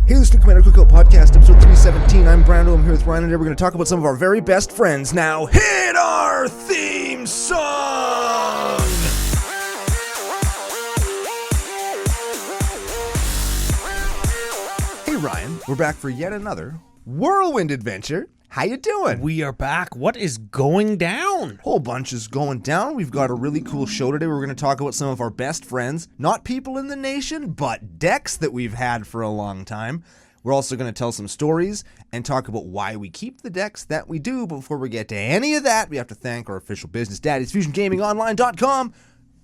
Hey, this is the CCO Podcast, episode 317. I'm Brando. I'm here with Ryan, and today we're going to talk about some of our very best friends. Now, hit our theme song! Hey, Ryan. We're back for yet another whirlwind adventure. How you doing? We are back. What is going down? Whole bunch is going down. We've got a really cool show today. We're going to talk about some of our best friends, not people in the nation, but decks that we've had for a long time. We're also going to tell some stories and talk about why we keep the decks that we do. But before we get to any of that, we have to thank our official business daddies, FusionGamingOnline.com,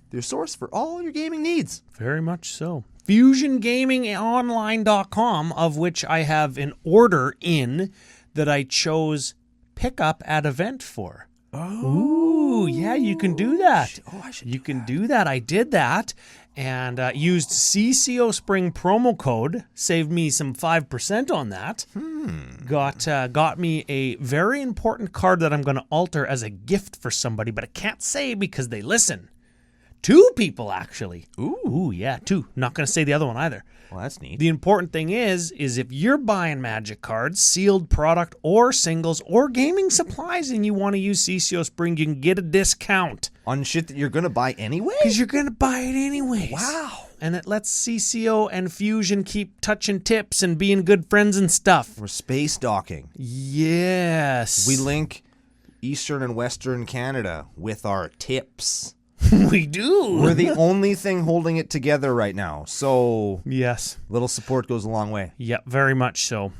their source for all your gaming needs. Very much so. FusionGamingOnline.com, of which I have an order in that I chose pickup at event for. Oh, yeah, you can do that. You can do that. I did that and used CCO Spring promo code. Saved me some 5% on that. Got me a very important card that I'm going to alter as a gift for somebody, but I can't say because they listen. 2 people, actually. Ooh, yeah, 2. Not going to say the other one either. Well, that's neat. The important thing is if you're buying Magic cards, sealed product, or singles, or gaming supplies, and you want to use CCO Spring, you can get a discount. On shit that you're going to buy anyway? Because you're going to buy it anyways. Wow. And it lets CCO and Fusion keep touching tips and being good friends and stuff. We're space docking. Yes. We link Eastern and Western Canada with our tips. We do. We're the only thing holding it together right now. So, yes. Little support goes a long way. Yep, very much so.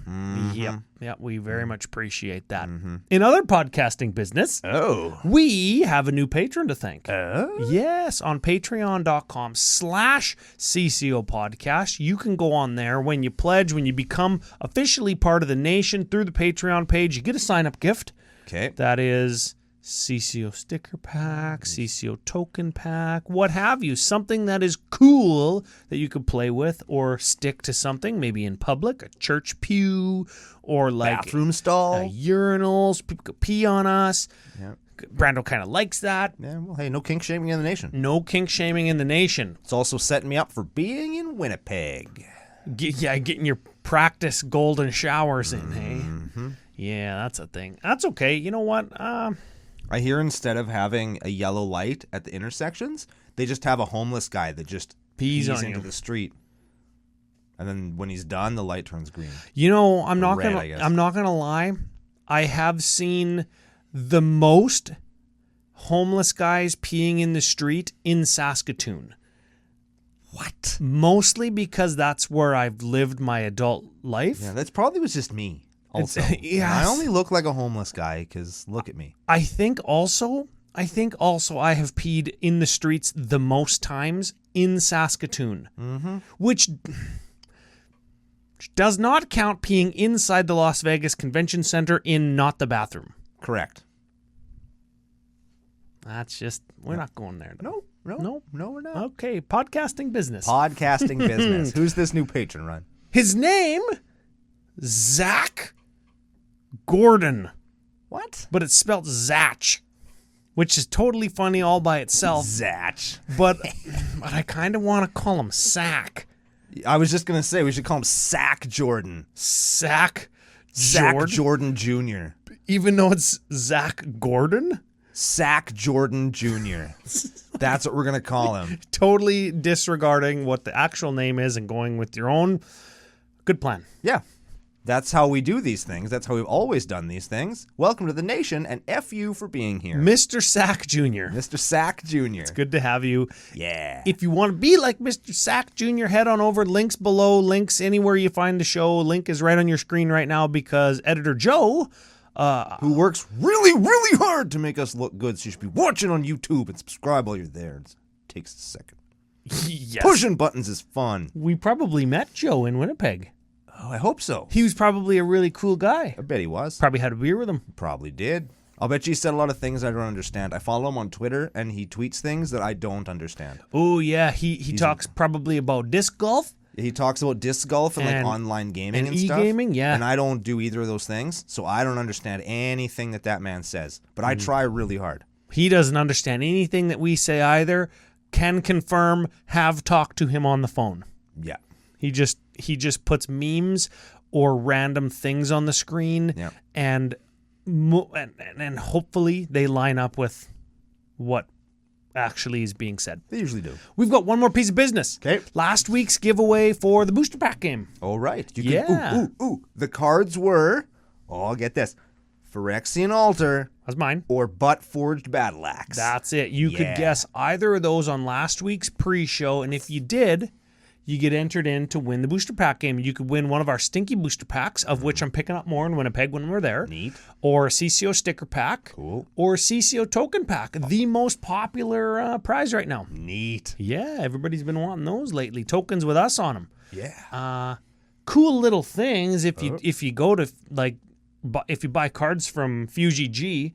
Yep, we very much appreciate that. In other podcasting business, we have a new patron to thank. Yes, on patreon.com/CCO Podcast. You can go on there when you pledge, when you become officially part of the nation through the Patreon page. You get a sign-up gift. Okay. That is CCO sticker pack, CCO token pack, what have you. Something that is cool that you could play with or stick to something, maybe in public, a church pew, or like bathroom stall, urinals, people could pee on us. Yeah. Brando kind of likes that. Yeah, well, hey, no kink shaming in the nation. No kink shaming in the nation. It's also setting me up for being in Winnipeg. Getting your practice golden showers in, hey? Yeah, that's a thing. That's okay. You know what? I hear instead of having a yellow light at the intersections, they just have a homeless guy that just pees into the street. And then when he's done, the light turns green. You know, I'm not gonna lie. I have seen the most homeless guys peeing in the street in Saskatoon. What? Mostly because that's where I've lived my adult life. Yeah, that's probably was just me. Also, yes. I only look like a homeless guy because look at me. I think also I have peed in the streets the most times in Saskatoon, which does not count peeing inside the Las Vegas Convention Center in not the bathroom. Correct. That's just, we're not going there. No, we're not. Okay, podcasting business. Podcasting business. Who's this new patron, Ryan? His name, Zach Gordon. What? But it's spelled Zach, which is totally funny all by itself. Zach. But I kind of want to call him Sack. I was just going to say we should call him Sack Jordan. Sack Jordan Jr. Even though it's Zach Gordon? Sack Jordan Jr. That's what we're going to call him. Totally disregarding what the actual name is and going with your own. Good plan. Yeah. That's how we do these things. That's how we've always done these things. Welcome to the nation, and F you for being here. Mr. Sack Jr. Mr. Sack Jr. It's good to have you. Yeah. If you want to be like Mr. Sack Jr., head on over. Links below. Links anywhere you find the show. Link is right on your screen right now because Editor Joe, who works really, really hard to make us look good, so you should be watching on YouTube and subscribe while you're there. It takes a second. Yes. Pushing buttons is fun. We probably met Joe in Winnipeg. Oh, I hope so. He was probably a really cool guy. I bet he was. Probably had a beer with him. Probably did. I'll bet you he said a lot of things I don't understand. I follow him on Twitter, and he tweets things that I don't understand. Oh, yeah. He talks probably about disc golf. He talks about disc golf and like online gaming and stuff. E-gaming, yeah. And I don't do either of those things, so I don't understand anything that man says. But I try really hard. He doesn't understand anything that we say either. Can confirm, have talked to him on the phone. Yeah. He just he just puts memes or random things on the screen, and hopefully they line up with what actually is being said. They usually do. We've got one more piece of business. Okay. Last week's giveaway for the booster pack game. All right. The cards were, get this, Phyrexian Altar. That's mine. Or Butt Forged Battle Axe. That's it. You could guess either of those on last week's pre-show, and if you did, you get entered in to win the booster pack game. You could win one of our stinky booster packs, of which I'm picking up more in Winnipeg when we're there. Neat. Or a CCO sticker pack. Cool. Or a CCO token pack. The most popular prize right now. Neat. Yeah, everybody's been wanting those lately. Tokens with us on them. Yeah. Cool little things if you go to if you buy cards from FujiG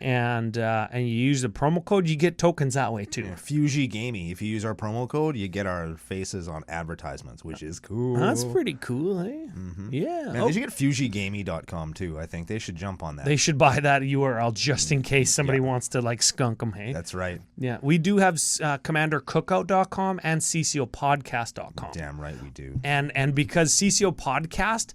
and you use the promo code, you get tokens that way too. Fuji Gaming. If you use our promo code, you get our faces on advertisements, which is cool. That's pretty cool, eh? Yeah. Man, they should get fujigaming.com too. I think they should jump on that. They should buy that URL just in case somebody wants to skunk them, hey? That's right. Yeah. We do have commandercookout.com and CCOpodcast.com. Damn right we do. And because CCO Podcast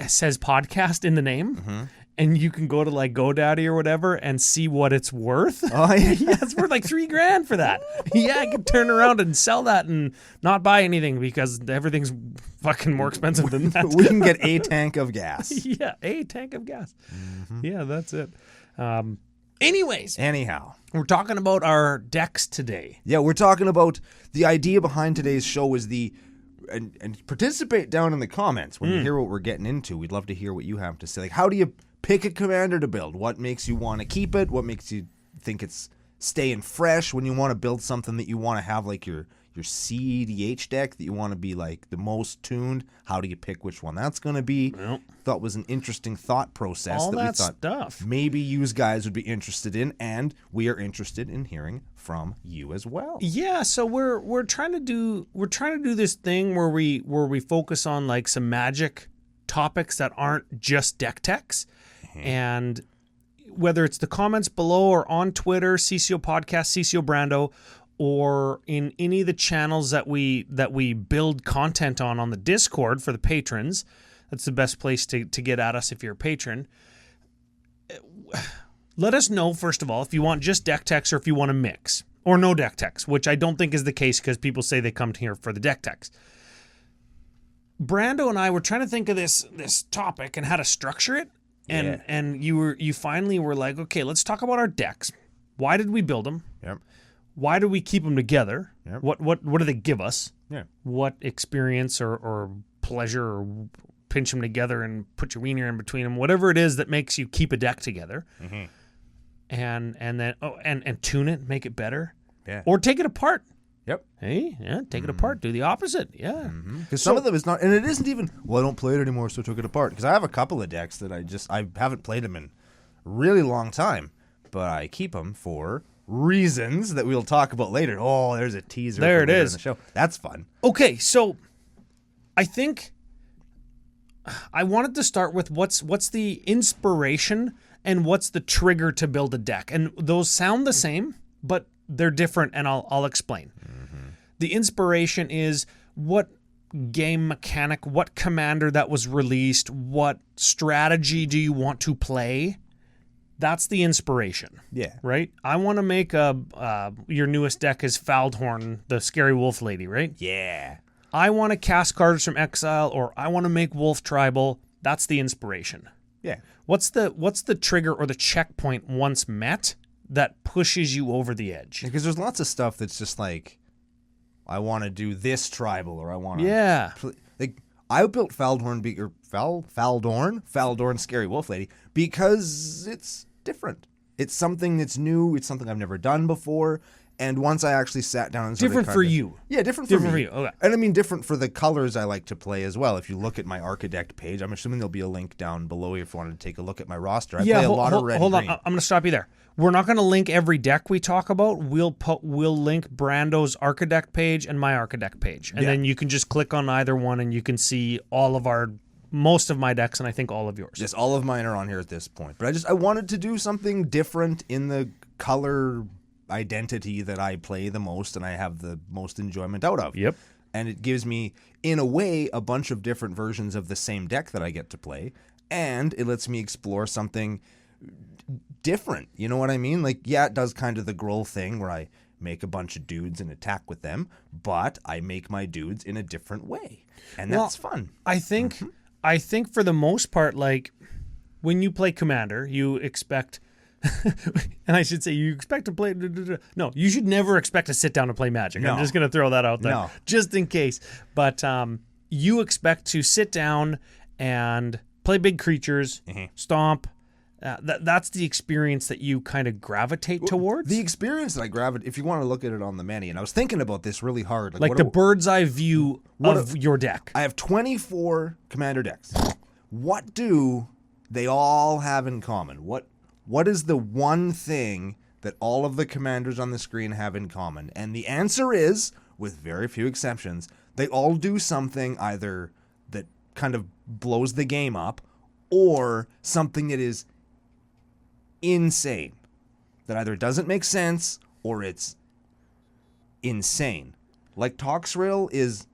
says podcast in the name, and you can go to GoDaddy or whatever and see what it's worth. Oh yeah, it's worth $3,000 for that. Yeah, I could turn around and sell that and not buy anything because everything's fucking more expensive than that. We can get a tank of gas. Yeah, a tank of gas. Yeah, that's it. Anyhow, we're talking about our decks today. Yeah, we're talking about the idea behind today's show is and participate down in the comments when you hear what we're getting into. We'd love to hear what you have to say. How do you pick a commander to build? What makes you want to keep it? What makes you think it's staying fresh when you want to build something that you want to have your CEDH deck that you want to be the most tuned? How do you pick which one that's going to be? Well, thought was an interesting thought process all that that we thought stuff maybe you guys would be interested in, and we are interested in hearing from you as well. Yeah, so we're trying to do this thing where we focus on some magic topics that aren't just deck techs, and whether it's the comments below or on Twitter, CCO Podcast, CCO Brando, or in any of the channels that we build content on the Discord for the patrons. That's the best place to get at us if you're a patron. Let us know, first of all, if you want just deck techs or if you want to mix. Or no deck techs, which I don't think is the case because people say they come here for the deck techs. Brando and I were trying to think of this topic and how to structure it. And you finally were like, okay, let's talk about our decks. Why did we build them? Yep. Why do we keep them together? Yep. What do they give us? Yeah. What experience or pleasure or pinch them together and put your wiener in between them, whatever it is that makes you keep a deck together, and then and tune it, make it better, or take it apart. Yep. Hey, yeah, take it apart, do the opposite, yeah. Because some of them is not, and it isn't even. Well, I don't play it anymore, so I took it apart. Because I have a couple of decks that I haven't played them in a really long time, but I keep them for reasons that we'll talk about later. Oh, there's a teaser. There for it later is. in the show. That's fun. Okay, so I think I wanted to start with what's the inspiration and what's the trigger to build a deck. And those sound the same, but they're different, and I'll explain. The inspiration is what game mechanic, what commander that was released, what strategy do you want to play? That's the inspiration. Yeah. Right? I want to make your newest deck is Faldhorn, the scary wolf lady, right? Yeah. I want to cast cards from exile, or I want to make wolf tribal. That's the inspiration. Yeah. What's the trigger or the checkpoint once met that pushes you over the edge? Because there's lots of stuff that's just I want to do this tribal, or I want to. Yeah. I built Faldhorn, Faldorn, Scary Wolf Lady, because it's different. It's something that's new. It's something I've never done before. And once I actually sat down and started different for you. Yeah, different for me. You. Okay. And I mean different for the colors I like to play as well. If you look at my Archidect page, I'm assuming there'll be a link down below if you wanted to take a look at my roster. I play a lot of red and green. I'm going to stop you there. We're not going to link every deck we talk about. We'll link Brando's Archidect page and my Archidect page. And then you can just click on either one and you can see most of my decks, and I think all of yours. Yes, all of mine are on here at this point. But I wanted to do something different in the color identity that I play the most and I have the most enjoyment out of. Yep. And it gives me, in a way, a bunch of different versions of the same deck that I get to play. And it lets me explore something different. You know what I mean? Like, yeah, it does kind of the Gruul thing where I make a bunch of dudes and attack with them, but I make my dudes in a different way. And that's fun. I think for the most part, like, when you play Commander, you expect... and I should say you expect to play... No, you should never expect to sit down and play Magic. No. I'm just going to throw that out there. No. Just in case. But you expect to sit down and play big creatures, stomp. That's the experience that you kind of gravitate towards. The experience that I gravitate, if you want to look at it on the menu, and I was thinking about this really hard. Like the bird's eye view of your deck. I have 24 Commander decks. What do they all have in common? What is the one thing that all of the commanders on the screen have in common? And the answer is, with very few exceptions, they all do something either that kind of blows the game up or something that is insane. That either doesn't make sense or it's insane. Like Toxrill is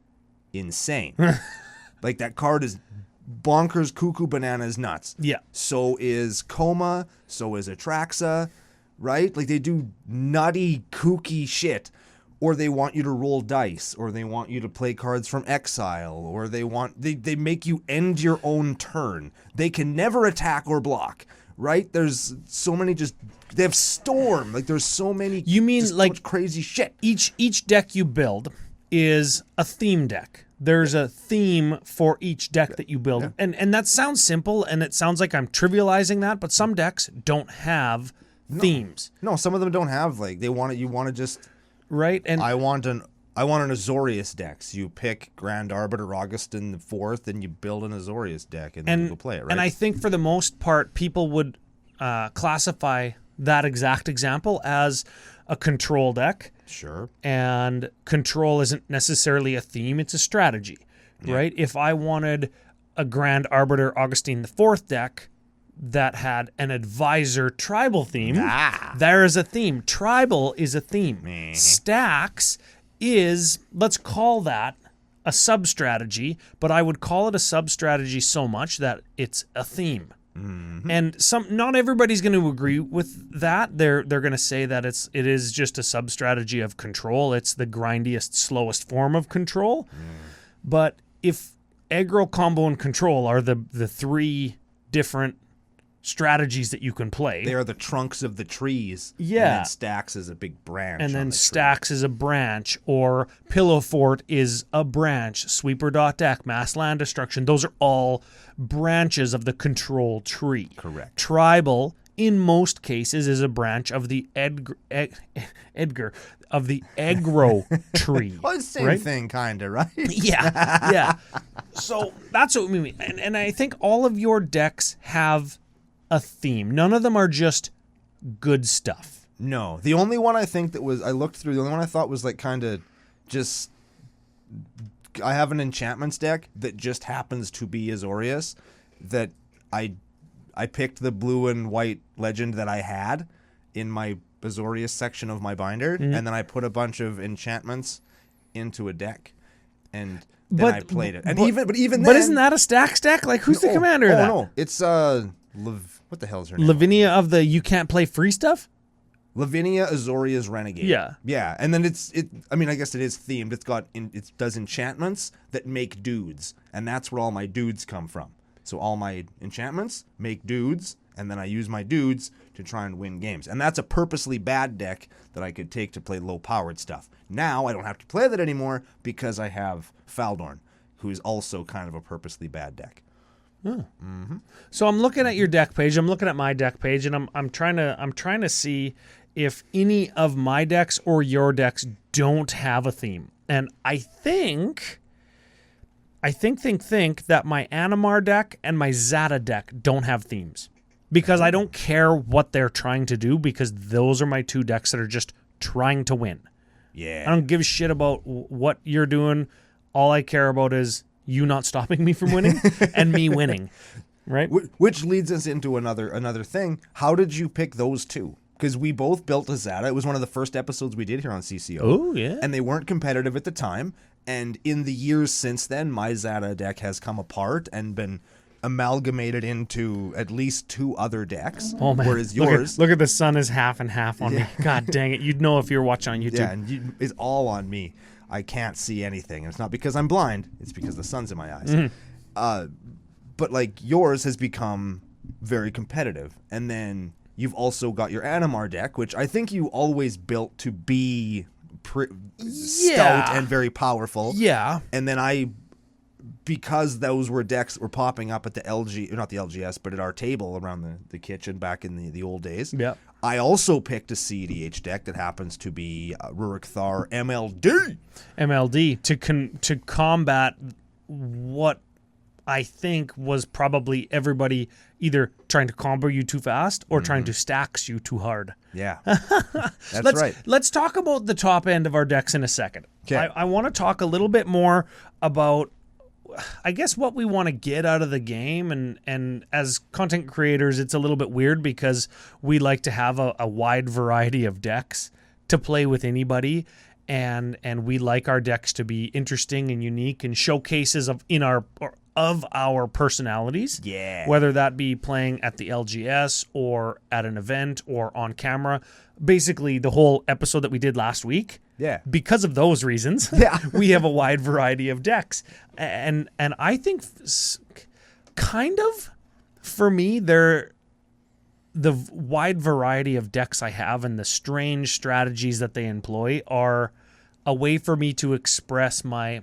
insane. Like that card is bonkers, cuckoo, bananas, nuts. Yeah. So is Coma, so is Atraxa, right? Like they do nutty, kooky shit. Or they want you to roll dice, or they want you to play cards from exile, or they make you end your own turn. They can never attack or block, right? There's so many they have Storm. Like there's so many. You mean so like much crazy shit. Each deck you build is a theme deck. There's a theme for each deck that you build. Yeah. And that sounds simple, and it sounds like I'm trivializing that, but some decks don't have themes. No, some of them don't have, like, you want to just... Right? And I want an Azorius deck. So you pick Grand Arbiter Augustin the 4th, and you build an Azorius deck, and then you go play it, right? And I think for the most part, people would classify that exact example as a control deck. Sure. And control isn't necessarily a theme, it's a strategy, right? If I wanted a Grand Arbiter Augustine the 4th deck that had an advisor tribal theme, there is a theme. Tribal is a theme. Stacks is, let's call that a sub-strategy, but I would call it a sub-strategy so much that it's a theme. Mm-hmm. And not everybody's going to agree with that. They're going to say that it is just a sub-strategy of control. It's the grindiest, slowest form of control. But if aggro, combo, and control are the three different strategies that you can play. They are the trunks of the trees. Yeah. And then Stacks is a big branch. And then Stacks is a branch, or Pillow Fort is a branch. Sweeper Deck, Mass Land Destruction. Those are all branches of the control tree. Correct. Tribal, in most cases, is a branch of the of the aggro tree. Well, it's the same thing, kind of, right? Yeah. So that's what we mean. And I think all of your decks have a theme. None of them are just good stuff. No. The only one I think that was, I looked through, the only one I thought was like kind of just, I have an enchantments deck that just happens to be Azorius, that I picked the blue and white legend that I had in my Azorius section of my binder, and then I put a bunch of enchantments into a deck, and then I played it. And even then, isn't that a Stacks deck? Like, who's the commander of that? No, it's what the hell is her name? Lavinia of the you can't play free stuff? Lavinia Azoria's Renegade. Yeah. And then I guess it is themed. It does enchantments that make dudes, and that's where all my dudes come from. So all my enchantments make dudes, and then I use my dudes to try and win games. And that's a purposely bad deck that I could take to play low-powered stuff. Now I don't have to play that anymore because I have Faldorn, who is also kind of a purposely bad deck. So I'm looking at your deck page. I'm looking at my deck page, and I'm trying to see if any of my decks or your decks don't have a theme. And I think that my Animar deck and my Zata deck don't have themes, because I don't care what they're trying to do, because those are my two decks that are just trying to win. Yeah. I don't give a shit about what you're doing. All I care about is you not stopping me from winning and me winning, right? Which leads us into another thing. How did you pick those two? Because we both built a Zata. It was one of the first episodes we did here on CCO. Oh, yeah. And they weren't competitive at the time. And in the years since then, my Zada deck has come apart and been amalgamated into at least 2 other decks. Oh man! Whereas yours, look at the sun is half and half on me. God dang it! You'd know if you're watching on YouTube. yeah, and it's all on me. I can't see anything. And it's not because I'm blind. It's because the sun's in my eyes. But like yours has become very competitive, and then you've also got your Animar deck, which I think you always built to be stout and very powerful. Yeah. And then because those were decks that were popping up at the LG, not the LGS, but at our table around the kitchen back in the old days. Yeah. I also picked a CEDH deck that happens to be Rurik Thar MLD. MLD to combat what I think was probably everybody either trying to combo you too fast or trying to stacks you too hard. Yeah, that's right. Let's talk about the top end of our decks in a second. Okay. I want to talk a little bit more about, I guess, what we want to get out of the game. And as content creators, it's a little bit weird because we like to have a wide variety of decks to play with anybody. And we like our decks to be interesting and unique and showcases of our personalities. Yeah. Whether that be playing at the LGS or at an event or on camera. Basically, the whole episode that we did last week. Yeah. Because of those reasons, we have a wide variety of decks. And I think kind of, for me, the wide variety of decks I have and the strange strategies that they employ are a way for me to express my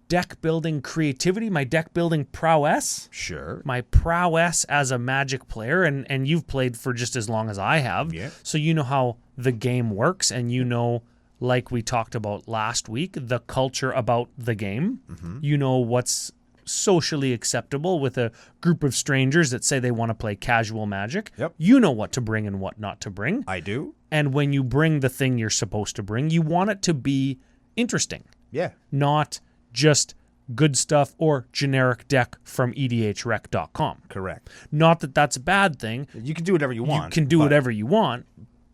deck building creativity, my deck building prowess. Sure. My prowess as a Magic player, and you've played for just as long as I have. Yeah. So you know how the game works, and you know, like we talked about last week, the culture about the game. Mm-hmm. You know what's socially acceptable with a group of strangers that say they want to play casual Magic. Yep. You know what to bring and what not to bring. I do. And when you bring the thing you're supposed to bring, you want it to be interesting. Yeah. Not just good stuff or generic deck from edhrec.com. Correct. Not that that's a bad thing. You can do whatever you want. You can do whatever you want,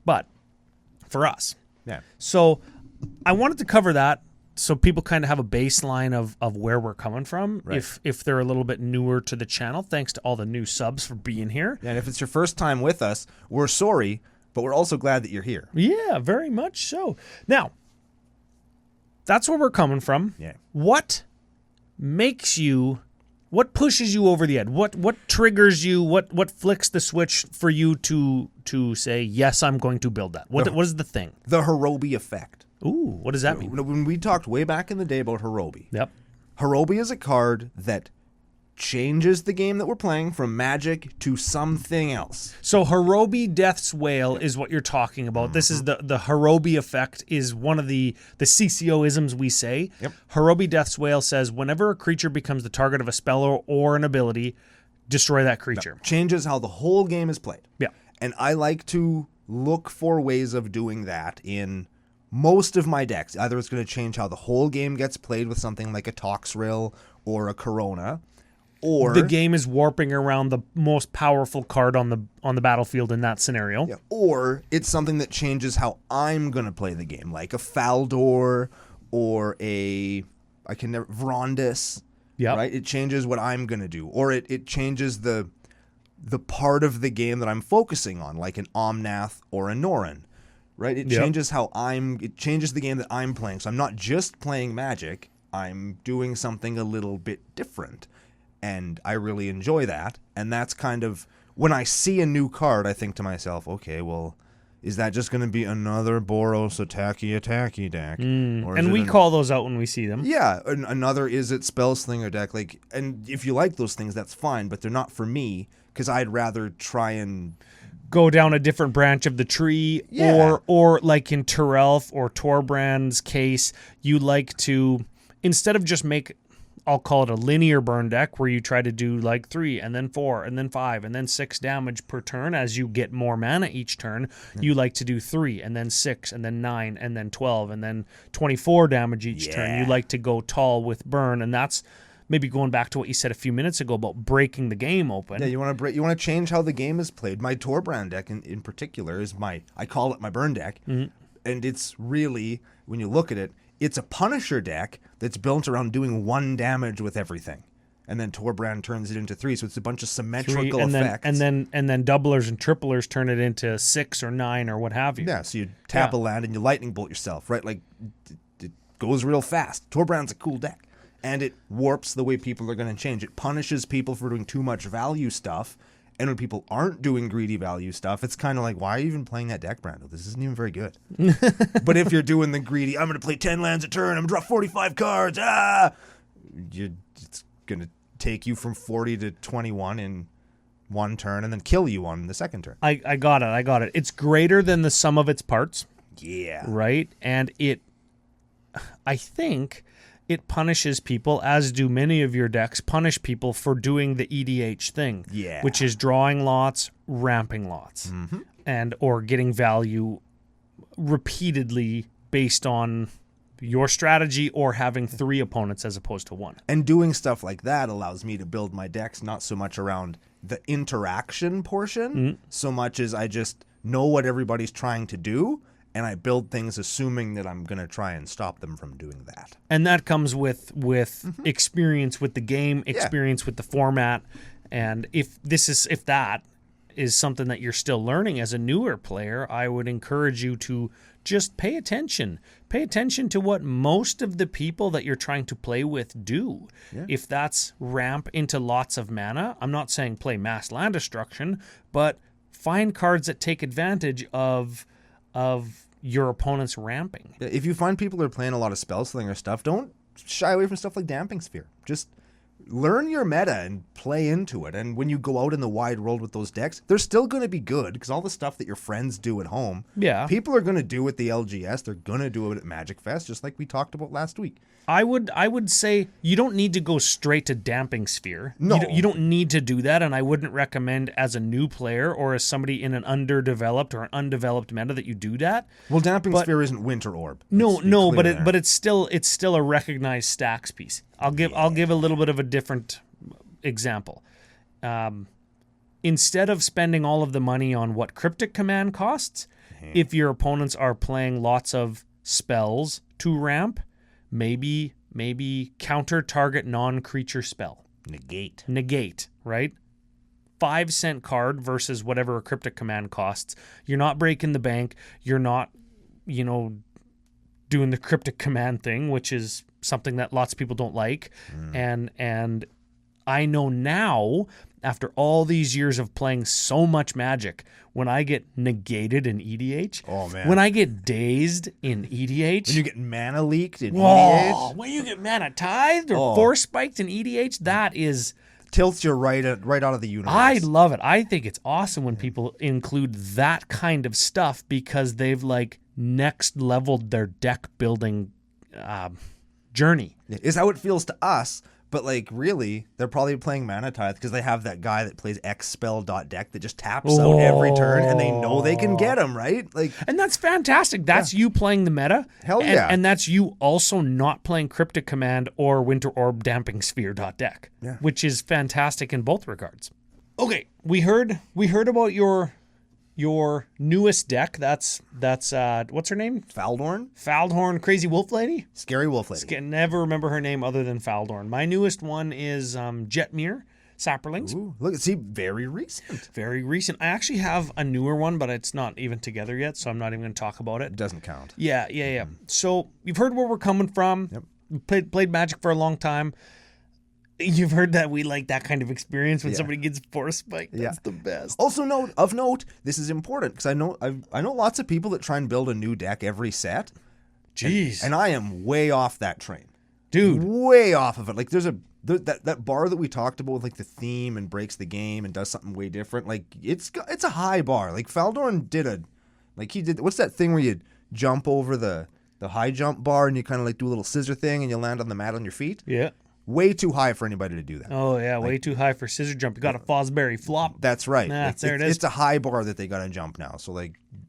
but for us. Yeah. So I wanted to cover that so people kind of have a baseline of where we're coming from. Right. If they're a little bit newer to the channel, thanks to all the new subs for being here. And if it's your first time with us, we're sorry, but we're also glad that you're here. Yeah, very much so. Now, that's where we're coming from. Yeah. What pushes you over the edge? What triggers you? What flicks the switch for you to say, yes, I'm going to build that? What is the thing? The Hirobi effect. Ooh, what does that mean? When we talked way back in the day about Hirobi, Yep. Hirobi is a card that changes the game that we're playing from Magic to something else. So Hirobi Death's Wail is what you're talking about. Mm-hmm. This is the Hirobi effect is one of the CCO-isms we say. Yep. Hirobi Death's Wail says whenever a creature becomes the target of a spell or an ability, destroy that creature. Changes how the whole game is played. Yeah. And I like to look for ways of doing that in most of my decks. Either it's going to change how the whole game gets played with something like a Toxrill or a Corona, or the game is warping around the most powerful card on the battlefield in that scenario. Yeah, or it's something that changes how I'm going to play the game, like a Faldor or Vrondis. Yeah. Right? It changes what I'm going to do, or it changes the part of the game that I'm focusing on, like an Omnath or a Norin. Right? It changes it changes the game that I'm playing. So I'm not just playing Magic, I'm doing something a little bit different. And I really enjoy that. And that's kind of, when I see a new card, I think to myself, okay, well, is that just going to be another Boros attacky deck? And we call those out when we see them. Yeah. Another is it Spellslinger deck. And if you like those things, that's fine, but they're not for me, because I'd rather try and go down a different branch of the tree, or like in Terrelf or Torbrand's case, you like to, instead of just make, I'll call it a linear burn deck where you try to do like 3 and then 4 and then 5 and then 6 damage per turn as you get more mana each turn. You like to do 3 and then 6 and then 9 and then 12 and then 24 damage each turn. You like to go tall with burn, and that's maybe going back to what you said a few minutes ago about breaking the game open. Yeah, you want to change how the game is played. My Torbrand deck in particular is I call it my burn deck. Mm-hmm. And it's really, when you look at it, it's a Punisher deck that's built around doing 1 damage with everything. And then Torbrand turns it into 3, so it's a bunch of symmetrical effects. And then doublers and triplers turn it into 6 or 9 or what have you. Yeah, so you tap a land and you lightning bolt yourself, right? Like, it goes real fast. Torbrand's a cool deck. And it warps the way people are going to change. It punishes people for doing too much value stuff. And when people aren't doing greedy value stuff, it's kind of like, why are you even playing that deck, Brando? This isn't even very good. But if you're doing the greedy, I'm going to play 10 lands a turn, I'm going to draw 45 cards, it's going to take you from 40 to 21 in 1 turn and then kill you on the 2nd turn. I got it. It's greater than the sum of its parts. Yeah. Right? And I think it punishes people, as do many of your decks, punish people for doing the EDH thing. Yeah. Which is drawing lots, ramping lots. And or getting value repeatedly based on your strategy or having 3 opponents as opposed to 1. And doing stuff like that allows me to build my decks not so much around the interaction portion, so much as I just know what everybody's trying to do, and I build things assuming that I'm going to try and stop them from doing that. And that comes with experience with the game, experience with the format, and if that is something that you're still learning as a newer player, I would encourage you to just pay attention. Pay attention to what most of the people that you're trying to play with do. Yeah. If that's ramp into lots of mana, I'm not saying play mass land destruction, but find cards that take advantage of your opponent's ramping. If you find people that are playing a lot of spell slinger stuff, don't shy away from stuff like Damping Sphere. Just learn your meta and play into it. And when you go out in the wide world with those decks, they're still going to be good because all the stuff that your friends do at home, people are going to do at the LGS. They're going to do it at Magic Fest, just like we talked about last week. I would say you don't need to go straight to Damping Sphere. No. You don't need to do that, and I wouldn't recommend as a new player or as somebody in an underdeveloped or an undeveloped meta that you do that. Well, Damping Sphere isn't Winter Orb. But it's still a recognized stacks piece. I'll give a little bit of a different example. Instead of spending all of the money on what Cryptic Command costs, if your opponents are playing lots of spells to ramp, maybe counter target non-creature spell. Negate, right? 5-cent card versus whatever a Cryptic Command costs. You're not breaking the bank. You're not, doing the Cryptic Command thing, which is something that lots of people don't like. And I know now, after all these years of playing so much Magic, when I get negated in EDH, when I get dazed in EDH, when you get mana leaked in EDH, when you get mana tithed or force spiked in EDH, that is tilts you right out of the universe. I love it. I think it's awesome when people include that kind of stuff because they've next leveled their deck building journey. Is how it feels to us. But really, they're probably playing Mana Tithe because they have that guy that plays X spell deck that just taps out every turn, and they know they can get him, right? And that's fantastic. That's you playing the meta. Hell yeah. And that's you also not playing Cryptic Command or Winter Orb Damping Sphere deck, which is fantastic in both regards. Okay, we heard about your newest deck. That's what's her name? Faldorn, Crazy Wolf Lady? Scary Wolf Lady. Never remember her name other than Faldorn. My newest one is Jetmir Sapperlings. Ooh, look, see, very recent. Very recent. I actually have a newer one, but it's not even together yet, so I'm not even going to talk about it. It doesn't count. Yeah. So you've heard where we're coming from. Yep. Played Magic for a long time. You've heard that we like that kind of experience when somebody gets force spiked. That's the best. Also, of note, this is important because I know lots of people that try and build a new deck every set. Jeez. And I am way off that train, dude. Way off of it. There's that bar that we talked about with the theme and breaks the game and does something way different. It's a high bar. Faldorn did what's that thing where you jump over the high jump bar and you kind of do a little scissor thing and you land on the mat on your feet. Yeah. Way too high for anybody to do that. Oh, yeah, way too high for scissor jump. You got a Fosbury flop. That's right. There it is. It's a high bar that they got to jump now. So,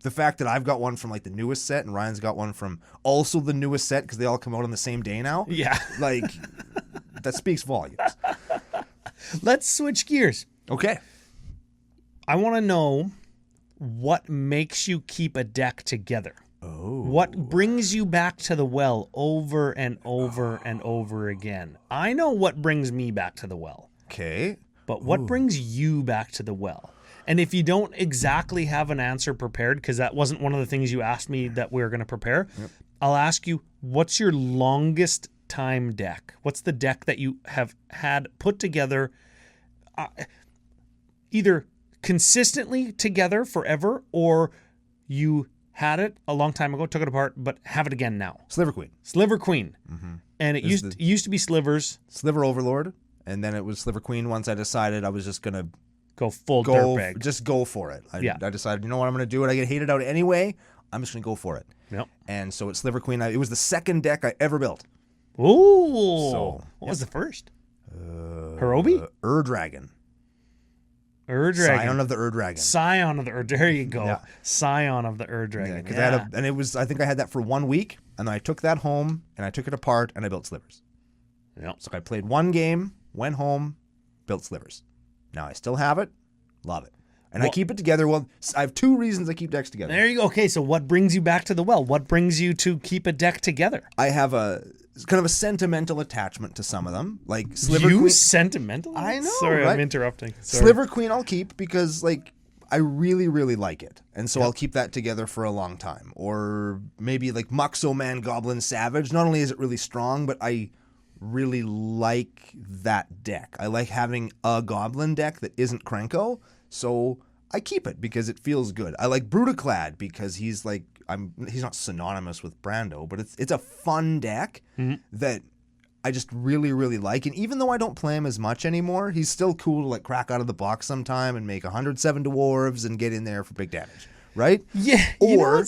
the fact that I've got one from, the newest set and Ryan's got one from also the newest set because they all come out on the same day now. Yeah. That speaks volumes. Let's switch gears. Okay. I want to know what makes you keep a deck together. Oh. What brings you back to the well over and over and over again? I know what brings me back to the well, Okay. but what brings you back to the well? And if you don't exactly have an answer prepared, because that wasn't one of the things you asked me that we were going to prepare, I'll ask you, what's your longest time deck? What's the deck that you have had put together either consistently together forever, or you had it a long time ago, took it apart, but have it again now? Sliver Queen. Sliver Queen. And it used to be Slivers. Sliver Overlord. And then it was Sliver Queen once I decided I was just going to Go full dirtbag. just go for it. I decided, you know what, I'm going to do it. I get hated out anyway. I'm just going to go for it. Yep. And so it's Sliver Queen. It was the second deck I ever built. Ooh. So, what was the first? Hirobi? Ur-Dragon. Ur-Dragon. Scion of the Ur-Dragon. Scion of the Ur. There you go. Yeah. Scion of the Ur-Dragon. Yeah, and it was, I think I had that for 1 week, and then I took that home, and I took it apart, and I built Slivers. Yep. So I played one game, went home, built Slivers. Now I still have it, love it. And I keep it together. Well, I have 2 reasons I keep decks together. There you go. Okay, so what brings you back to the well? What brings you to keep a deck together? I have a kind of a sentimental attachment to some of them. Like Sliver Queen. Sentimental? I know, Sorry, right? I'm interrupting. Sorry. Sliver Queen I'll keep because, like, I really, really like it. And so I'll keep that together for a long time. Or maybe like Muxo Man Goblin Savage. Not only is it really strong, but I really like that deck. I like having a Goblin deck that isn't Krenko. So I keep it because it feels good. I like Brutaclad because he's like, he's not synonymous with Brando, but it's a fun deck that I just really, really like. And even though I don't play him as much anymore, he's still cool to like crack out of the box sometime and make 107 dwarves and get in there for big damage. Right? Yeah. Or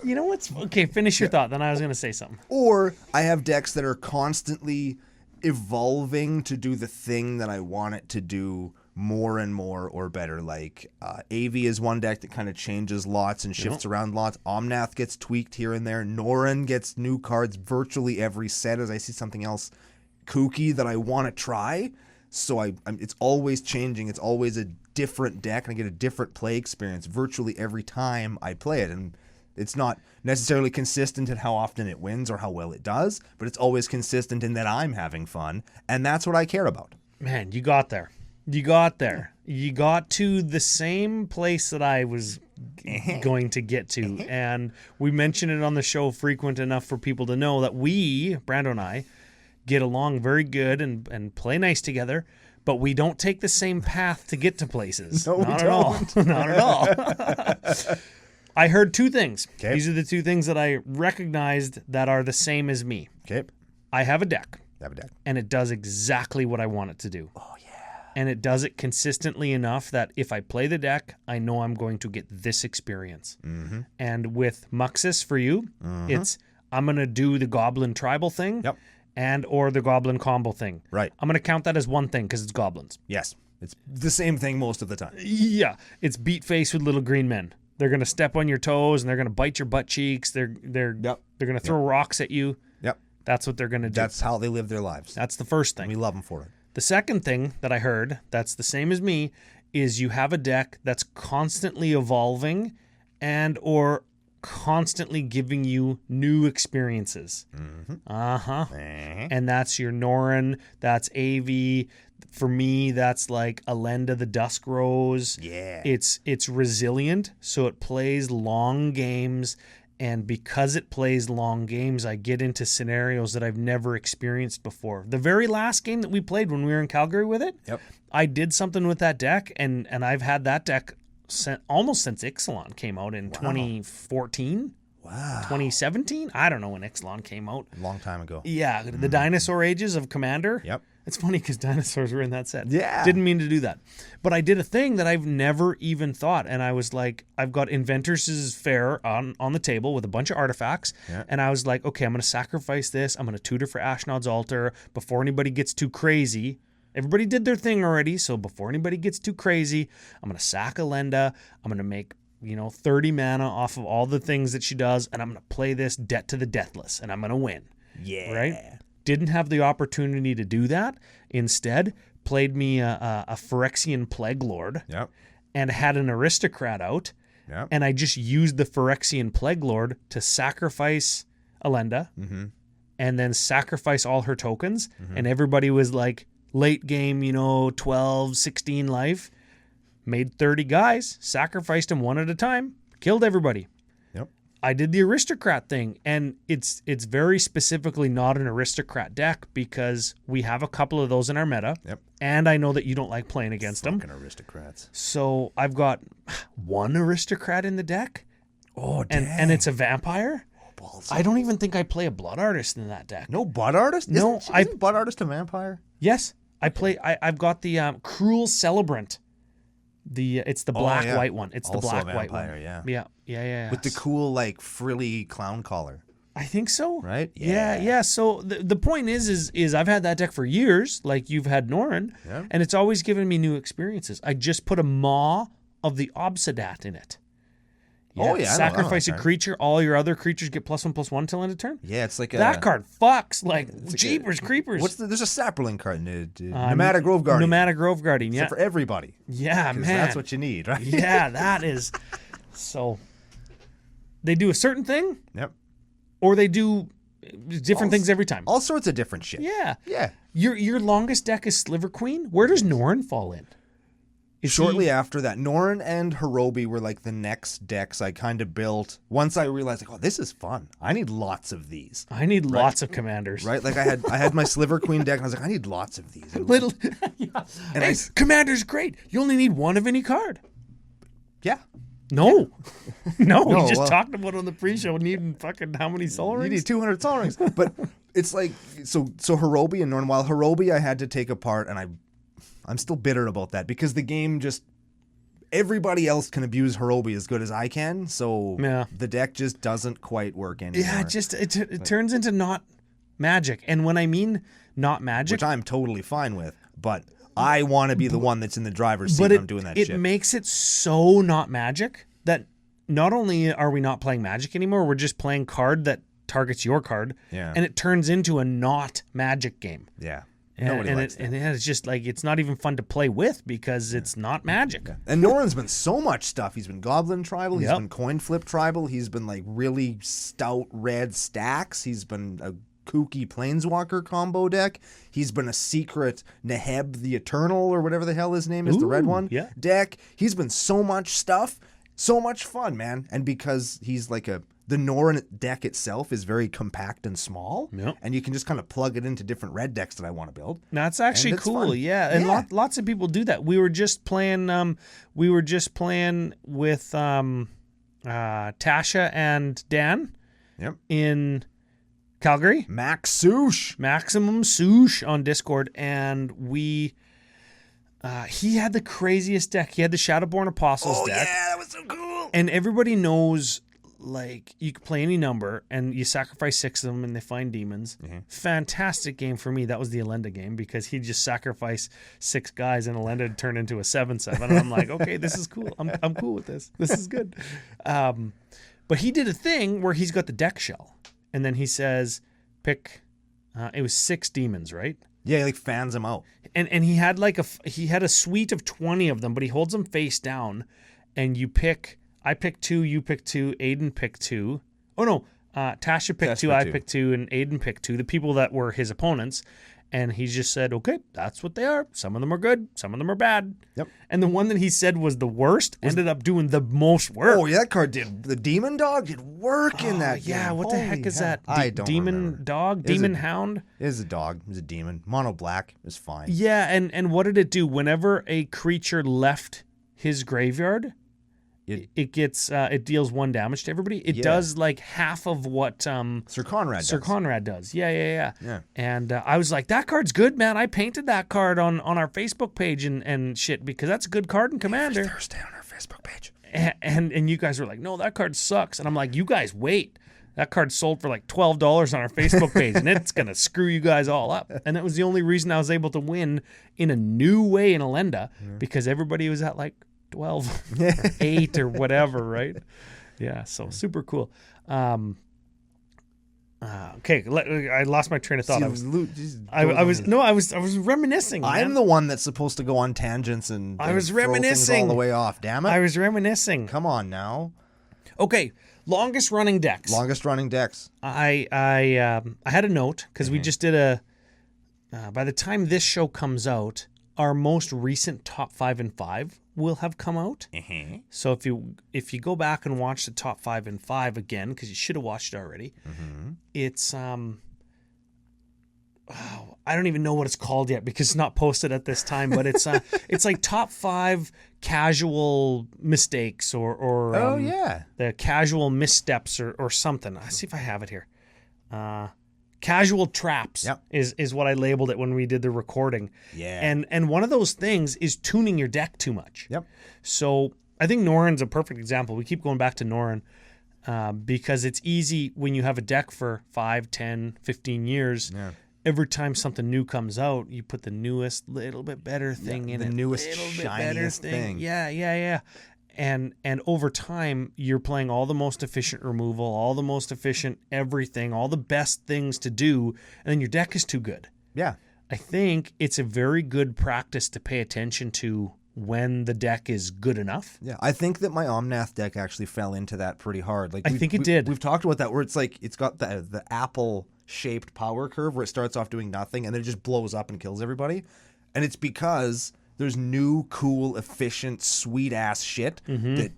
you know what's okay, finish your thought, then I was going to say something. Or I have decks that are constantly evolving to do the thing that I want it to do more and more or better. Like AV is one deck that kind of changes lots and shifts around lots. Omnath gets tweaked here and there. Norin gets new cards virtually every set as I see something else kooky that I want to try. So it's always changing. It's always a different deck, and I get a different play experience virtually every time I play it. And it's not necessarily consistent in how often it wins or how well it does, but it's always consistent in that I'm having fun, and that's what I care about. Man, you got there. You got there. You got to the same place that I was going to get to. And we mentioned it on the show frequent enough for people to know that we, Brando and I, get along very good and play nice together, but we don't take the same path to get to places. No, Not we at all. don't. Not at all. I heard 2 things. Okay. These are the 2 things that I recognized that are the same as me. Okay. I have a deck. I have a deck. And it does exactly what I want it to do. Oh, yeah. And it does it consistently enough that if I play the deck, I know I'm going to get this experience. Mm-hmm. And with Muxus for you, it's I'm going to do the Goblin Tribal thing and or the Goblin Combo thing. Right. I'm going to count that as one thing because it's Goblins. Yes. It's the same thing most of the time. Yeah. It's beat face with little green men. They're going to step on your toes and they're going to bite your butt cheeks. They're going to throw rocks at you. Yep. That's what they're going to do. That's how they live their lives. That's the first thing. We love them for it. The second thing that I heard that's the same as me is you have a deck that's constantly evolving and or constantly giving you new experiences. And that's your Norin, that's AV. For me, that's like Alenda the Dusk Rose. Yeah. It's resilient, so it plays long games. And because it plays long games, I get into scenarios that I've never experienced before. The very last game that we played when we were in Calgary with it, I did something with that deck, and I've had that deck almost since Ixalan came out in 2014. Wow. 2017? I don't know when Ixalan came out. A long time ago. Yeah, the Dinosaur Ages of Commander. Yep. It's funny because dinosaurs were in that set. Yeah. Didn't mean to do that. But I did a thing that I've never even thought. And I was like, I've got Inventors' Fair on the table with a bunch of artifacts. Yeah. And I was like, okay, I'm going to sacrifice this. I'm going to tutor for Ashnod's Altar before anybody gets too crazy. Everybody did their thing already. So before anybody gets too crazy, I'm going to sack Alenda. I'm going to make 30 mana off of all the things that she does. And I'm going to play this Debt to the Deathless. And I'm going to win. Yeah. Right? Didn't have the opportunity to do that. Instead, played me a Phyrexian Plague Lord and had an Aristocrat out Yep. and I just used the Phyrexian Plague Lord to sacrifice Elenda, and then sacrifice all her tokens, and everybody was like late game, 12, 16 life, made 30 guys, sacrificed them one at a time, killed everybody. Yep. I did the aristocrat thing, and it's very specifically not an aristocrat deck because we have a couple of those in our meta. Yep. And I know that you don't like playing against them. Fucking aristocrats. So I've got one aristocrat in the deck. Oh, dang. And it's a vampire. Balls. I don't even think I play a blood artist in that deck. No Blood Artist? No, isn't Blood Artist a vampire? Yes, I play. I've got the Cruel Celebrant. It's the black white one. It's also the black a vampire, white one. yeah. Yeah. With the cool like frilly clown collar. I think so. Right? Yeah. So the point is I've had that deck for years, like you've had Norrin, and it's always given me new experiences. I just put a Maw of the Obsidat in it. Oh, yeah, I know Sacrifice that a card. creature, all your other creatures get +1/+1 till end of turn. Yeah, it's like That card fucks like jeepers creepers. There's a Sapperling card, Nomadic Grove Guardian. Nomadic Grove Guardian, yeah. For everybody. Yeah, 'Cause man. that's what you need, right? Yeah, that is. So they do a certain thing, Yep. or they do different things every time. All sorts of different shit. Yeah. Yeah. Your longest deck is Sliver Queen. Where does Norrin fall in? Shortly after that, Norrin and Hirobi were like the next decks I kind of built. Once I realized, like, oh, this is fun. I need lots of these. I need lots of commanders. Right? Like I had my Sliver Queen deck, and I was like, I need lots of these. And Little. Yeah. And Hey, commander's great. You only need one of any card. yeah. No. No, we just well- talked about on the pre-show needing fucking how many soul You rings? need 200 Soul Rings. But it's like, so Hirobi and Norrin, while Hirobi I had to take apart, and I'm still bitter about that because the game just, everybody else can abuse Hirobi as good as I can, so Yeah. the deck just doesn't quite work anymore. Yeah, it turns into not magic. And when I mean not magic, which I'm totally fine with, but I want to be the one that's in the driver's seat but when I'm doing that it shit. makes it so not magic that not only are we not playing magic anymore, we're just playing card that targets your card, Yeah. and it turns into a not magic game. Yeah. And, Nobody and likes that. it's just like it's not even fun to play with because it's not magic. And Norrin's been so much stuff. He's been Goblin Tribal. He's Yep. been Coin Flip Tribal. He's been like really stout red stacks. He's been a kooky Planeswalker combo deck. He's been a secret Neheb the Eternal or whatever the hell his name is, the red Ooh, one yeah. deck. He's been so much stuff. So much fun, man. And because he's like the Norrin deck itself is very compact and small, Yep. and you can just kind of plug it into different red decks that I want to build. That's actually And it's cool, fun. yeah. And Yeah. lots of people do that. We were just playing. With Tasha and Dan Yep. in Calgary. Max Sush. Maximum Sush on Discord, and he had the craziest deck. He had the Shadowborn Apostles Oh deck, yeah, that was so cool. and everybody knows, like, you can play any number, and you sacrifice 6 of them, and they find demons. Fantastic game for me. That was the Elenda game because he just sacrificed 6 guys, and Elenda turned into a 7/7. And I'm like, okay, this is cool. I'm cool with this. This is good. But he did a thing where he's got the deck shell, and then he says, pick. It was 6 demons, right? Yeah, he like fans him out. And he had he had a suite of 20 of them, but he holds them face down, and you pick. I pick 2, you pick 2, Aiden picked 2. Oh no, Tasha picked 2, I picked 2, and Aiden picked 2. The people that were his opponents, and he just said, "Okay, that's what they are. Some of them are good, some of them are bad." Yep. And the one that he said was the worst ended up doing the most work. Oh yeah, that card did. The Demon Dog did work in that yeah, game. what the Holy heck is hell. that? I don't Demon remember. dog, It was demon a- hound. It was a dog. It was a demon. Mono black. It was fine. Yeah, and what did it do? Whenever a creature left his graveyard, it deals 1 damage to everybody. It does like half of what Sir Conrad. Sir does. Conrad does. Yeah. Yeah. And I was like, that card's good, man. I painted that card on our Facebook page and shit because that's a good card in Commander. Thursday on our Facebook page. And you guys were like, no, that card sucks. And I'm like, you guys wait. That card sold for like $12 on our Facebook page, and it's going to screw you guys all up. And that was the only reason I was able to win in a new way in Elenda because everybody was at like 12 or 8 or whatever, right? Yeah, so super cool. Okay, I lost my train of thought. See, I was reminiscing. I'm man. the one that's supposed to go on tangents and I was throw things reminiscing all the way off. Damn it! I was reminiscing. Come on now. Okay, longest running decks. Longest running decks. I had a note because we just did a. By the time this show comes out, our most recent top 5 and 5 will have come out. So if you go back and watch the top 5 and 5 again, because you should have watched it already, it's I don't even know what it's called yet because it's not posted at this time. But it's it's like top 5 casual mistakes or the casual missteps or something. Let's see if I have it here. Casual traps is what I labeled it when we did the recording. Yeah. And one of those things is tuning your deck too much. Yep. So I think Norin's a perfect example. We keep going back to Norin because it's easy when you have a deck for 5, 10, 15 years. Yeah. Every time something new comes out, you put the newest little bit better thing in it. The newest, shiniest thing. Yeah. And over time, you're playing all the most efficient removal, all the most efficient everything, all the best things to do, and then your deck is too good. Yeah. I think it's a very good practice to pay attention to when the deck is good enough. Yeah, I think that my Omnath deck actually fell into that pretty hard. Like I think it did. We've talked about that where it's like it's got the apple-shaped power curve where it starts off doing nothing and then it just blows up and kills everybody. And it's because there's new, cool, efficient, sweet-ass shit that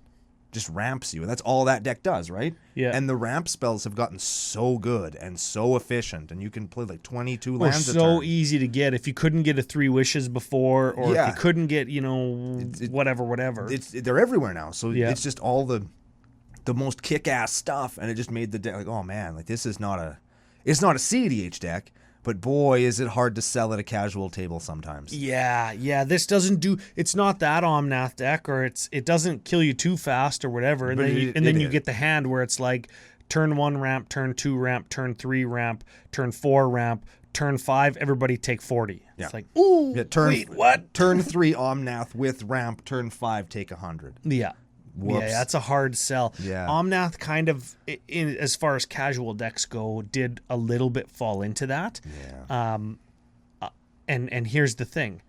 just ramps you. And that's all that deck does, right? Yeah. And the ramp spells have gotten so good and so efficient. And you can play like 22 lands a turn. So easy to get. If you couldn't get a 3 wishes before or if you couldn't get, whatever. They're everywhere now. So it's just all the most kick-ass stuff. And it just made the deck like, oh, man, like this is not a CDH deck. But boy, is it hard to sell at a casual table sometimes. Yeah. This doesn't do. It's not that Omnath deck, or it doesn't kill you too fast or whatever. And then you get the hand where it's like turn 1 ramp, turn 2 ramp, turn 3 ramp, turn 4 ramp, turn 5. Everybody take 40. Yeah. It's like ooh. Yeah, wait, what? Turn 3 Omnath with ramp. Turn 5 take 100. Yeah. Whoops. Yeah, that's a hard sell. Yeah. Omnath kind of, as far as casual decks go, did a little bit fall into that. Yeah. And here's the thing.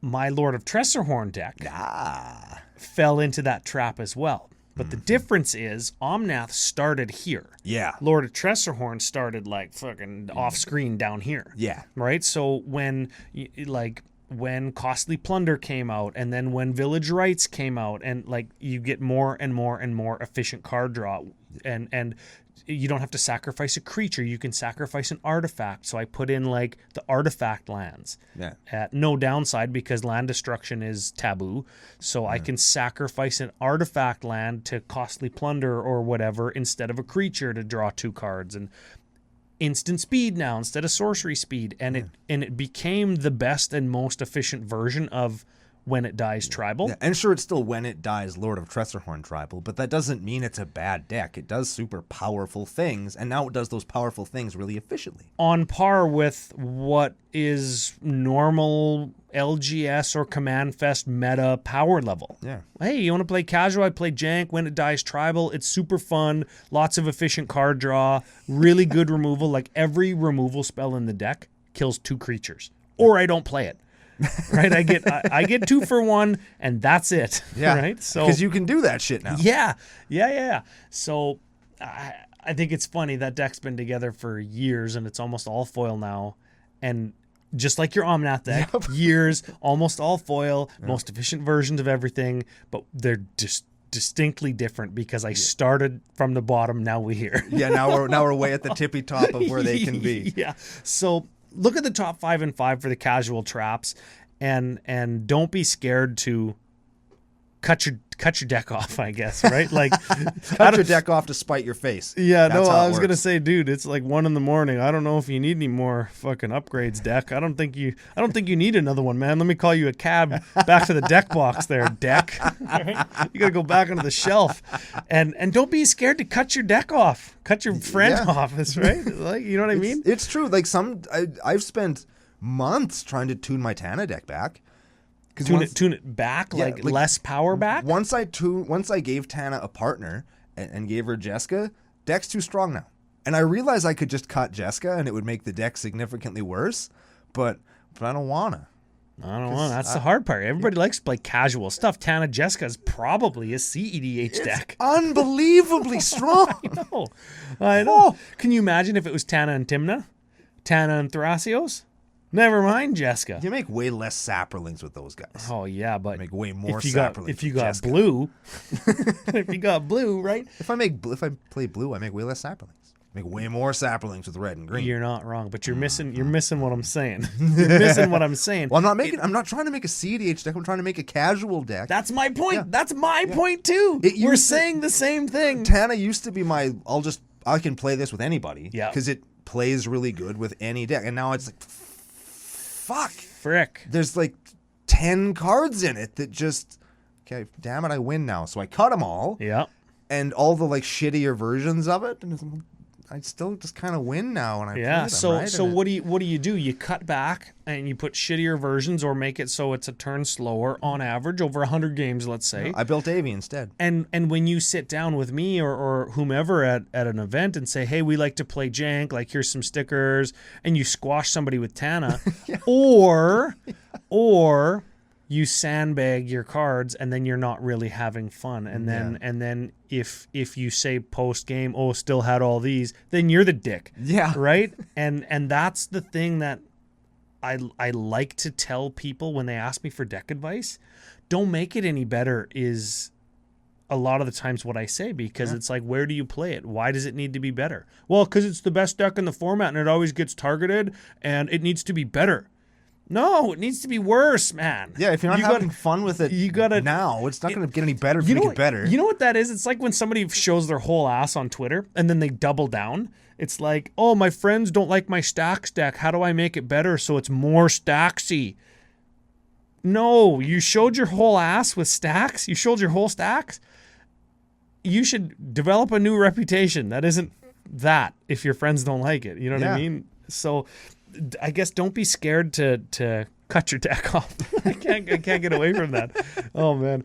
My Lord of Tressorhorn deck fell into that trap as well. But the difference is Omnath started here. Yeah. Lord of Tressorhorn started like fucking off screen down here. Yeah. Right? So when Costly Plunder came out and then when Village Rites came out and like you get more and more and more efficient card draw and you don't have to sacrifice a creature, you can sacrifice an artifact. So I put in like the artifact lands at no downside because land destruction is taboo. So I can sacrifice an artifact land to Costly Plunder or whatever instead of a creature to draw 2 cards and instant speed now instead of sorcery speed, and it became the best and most efficient version of When It Dies Tribal. Yeah, and sure, it's still When It Dies Lord of Tressorhorn Tribal, but that doesn't mean it's a bad deck. It does super powerful things, and now it does those powerful things really efficiently. On par with what is normal LGS or Command Fest meta power level. Yeah. Hey, you want to play casual? I play Jank, When It Dies Tribal. It's super fun. Lots of efficient card draw. Really good removal. Like every removal spell in the deck kills 2 creatures. Or I don't play it. Right? I get 2 for 1 and that's it. Yeah. Right? So because you can do that shit now. Yeah. So I think it's funny that deck's been together for years and it's almost all foil now. And just like your Omnath deck, years, almost all foil, most efficient versions of everything, but they're just distinctly different because I started from the bottom, now we're here. Yeah, now we're way at the tippy top of where they can be. Yeah. So look at the top 5 and 5 for the casual traps and don't be scared to cut your deck off, I guess, right? Like cut your deck off to spite your face. Yeah, That's no, how I it was gonna works. say, dude, it's like 1 a.m. I don't know if you need any more fucking upgrades, deck. I don't think you need another one, man. Let me call you a cab back to the deck box there, deck. Right? You gotta go back onto the shelf. And don't be scared to cut your deck off. Cut your friend off, that's right. Like, you know what I mean? It's true. Like I've spent months trying to tune my Tana deck back. Tune it back, like less power back. Once I gave Tana a partner and gave her Jessica, deck's too strong now. And I realized I could just cut Jessica and it would make the deck significantly worse, but I don't want to. I don't know. That's the hard part. Everybody likes to play casual stuff. Tana Jessica is probably a CEDH deck. Unbelievably strong. I know. Can you imagine if it was Tana and Timna? Tana and Thrasios? Never mind Jessica. You make way less Saprolings with those guys. Oh, yeah, but You make way more if you Saprolings if you with got Jessica. blue, if you got blue, right? If I play blue, I make way less Saprolings. Make way more Saprolings with red and green. You're not wrong, but you're missing what I'm saying. You're missing what I'm saying. Well, I'm not trying to make a CDH deck. I'm trying to make a casual deck. That's my point. Yeah. That's my point too. We're saying the same thing. Tana used to be I can play this with anybody. Yeah. Because it plays really good with any deck. And now it's like, fuck. Frick. There's like 10 cards in it that just, okay, damn it, I win now. So I cut them all. Yeah. And all the like shittier versions of it. And I still just kind of win now when I play them, so right? what do you do? You cut back and you put shittier versions or make it so it's a turn slower on average over 100 games, let's say. I built Avi instead. And when you sit down with me or whomever at an event and say, hey, we like to play jank, like here's some stickers, and you squash somebody with Tana, or you sandbag your cards and then you're not really having fun. And then if you say post game, oh, still had all these, then you're the dick. Yeah. Right? And that's the thing that I like to tell people when they ask me for deck advice. Don't make it any better is a lot of the times what I say, because it's like, where do you play it? Why does it need to be better? Well, because it's the best deck in the format and it always gets targeted and it needs to be better. No, it needs to be worse, man. Yeah, if you're not having fun with it now, it's not going to get any better if you make it better. You know what that is? It's like when somebody shows their whole ass on Twitter and then they double down. It's like, oh, my friends don't like my stacks deck. How do I make it better so it's more stacksy? No, you showed your whole ass with stacks. You showed your whole stacks. You should develop a new reputation. That isn't that if your friends don't like it. You know what I mean? So I guess don't be scared to cut your deck off. I can't get away from that. Oh man,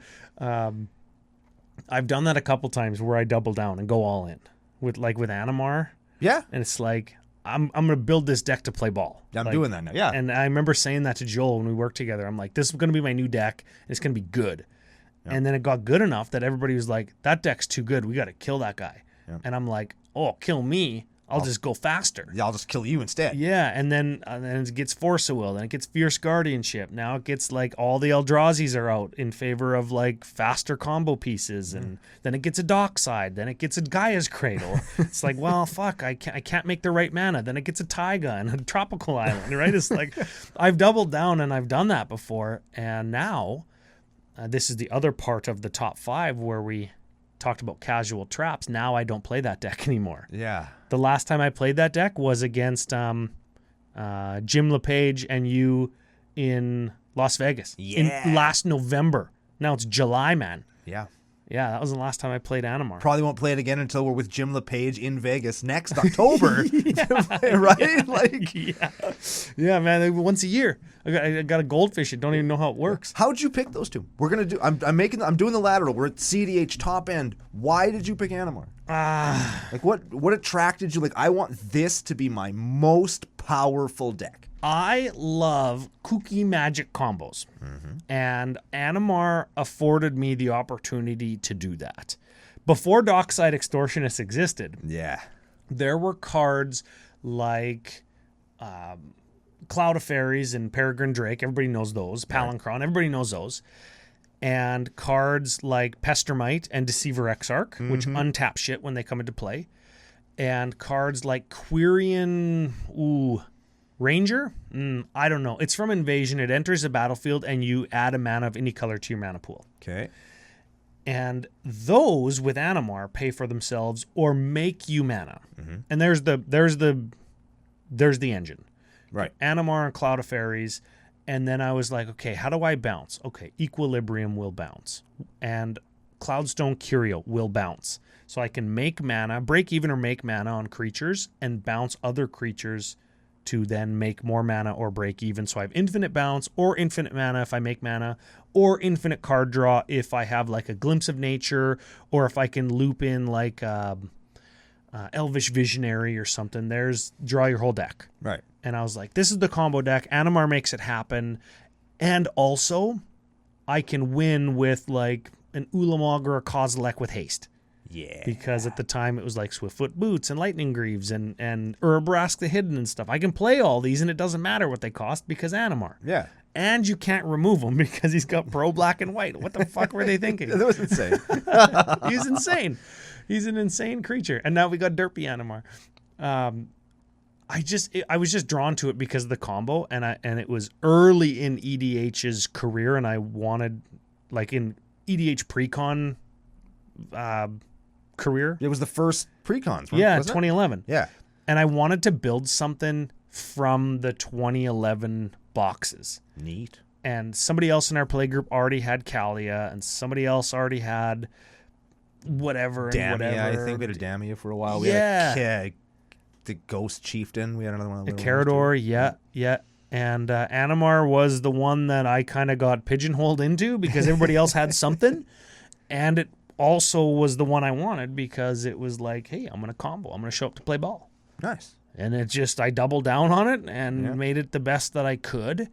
I've done that a couple times where I double down and go all in with Animar. Yeah, and it's like I'm gonna build this deck to play ball. Yeah, I'm doing that now. Yeah, and I remember saying that to Joel when we worked together. I'm like, this is gonna be my new deck. And it's gonna be good. Yeah. And then it got good enough that everybody was like, that deck's too good. We got to kill that guy. Yeah. And I'm like, oh, kill me. I'll just go faster. Yeah, I'll just kill you instead. Yeah, and then it gets Force of Will, then it gets Fierce Guardianship. Now it gets like all the Eldrazi's are out in favor of like faster combo pieces, and then it gets a Dockside, then it gets a Gaia's Cradle. It's like, well, fuck, I can't make the right mana. Then it gets a Taiga and a Tropical Island, right? It's like I've doubled down and I've done that before, and now this is the other part of the top 5 where we talked about casual traps. Now I don't play that deck anymore. Yeah. The last time I played that deck was against Jim LePage and you in Las Vegas. Yeah. In last November. Now it's July, man. Yeah. Yeah, that was the last time I played Animar. Probably won't play it again until we're with Jim LePage in Vegas next October. Right? Like, yeah, man. Once a year, I got a goldfish. I don't even know how it works. How'd you pick those two? We're gonna do. I'm doing the lateral. We're at CDH top end. Why did you pick Animar? Like what attracted you? Like, I want this to be my most powerful deck. I love kooky magic combos, and Animar afforded me the opportunity to do that. Before Dockside Extortionist existed, there were cards like Cloud of Fairies and Peregrine Drake. Everybody knows those. Palancron. Everybody knows those. And cards like Pestermite and Deceiver Exarch, which untap shit when they come into play. And cards like Quirion... Ranger? I don't know. It's from Invasion. It enters the battlefield and you add a mana of any color to your mana pool. Okay. And those with Animar pay for themselves or make you mana. And there's the engine. Right. Animar and Cloud of Fairies. And then I was like, okay, how do I bounce? Okay, Equilibrium will bounce. And Cloudstone Curio will bounce. So I can make mana, break even or make mana on creatures and bounce other creatures to then make more mana or break even. So I have infinite bounce or infinite mana if I make mana, or infinite card draw if I have like a Glimpse of Nature, or if I can loop in like Elvish Visionary or something. There's draw your whole deck. Right. And I was like, this is the combo deck. Animar makes it happen. And also, I can win with like an Ulamog or a Kozilek with haste. Yeah. Because at the time it was like Swiftfoot Boots and Lightning Greaves and Urabrask the Hidden and stuff. I can play all these and it doesn't matter what they cost because Animar. Yeah. And you can't remove him because he's got pro black and white. What the fuck were they thinking? That was insane. He's insane. He's an insane creature. And now we got Derpy Animar. I was just drawn to it because of the combo, and it was early in EDH's career, and I wanted, like in EDH pre-con career. It was the first pre-cons, Yeah, wasn't it? 2011. Yeah. And I wanted to build something from the 2011 boxes. Neat. And somebody else in our play group already had Kalia, and somebody else already had whatever and Damia, whatever. I think we had a Damia for a while. We Yeah. had the Ghost Chieftain. We had another one. A Carador, yeah. And Animar was the one that I kind of got pigeonholed into because everybody else had something. And it also was the one I wanted because it was like, hey, I'm going to combo. I'm going to show up to play ball. Nice. And it just, I doubled down on it and made it the best that I could.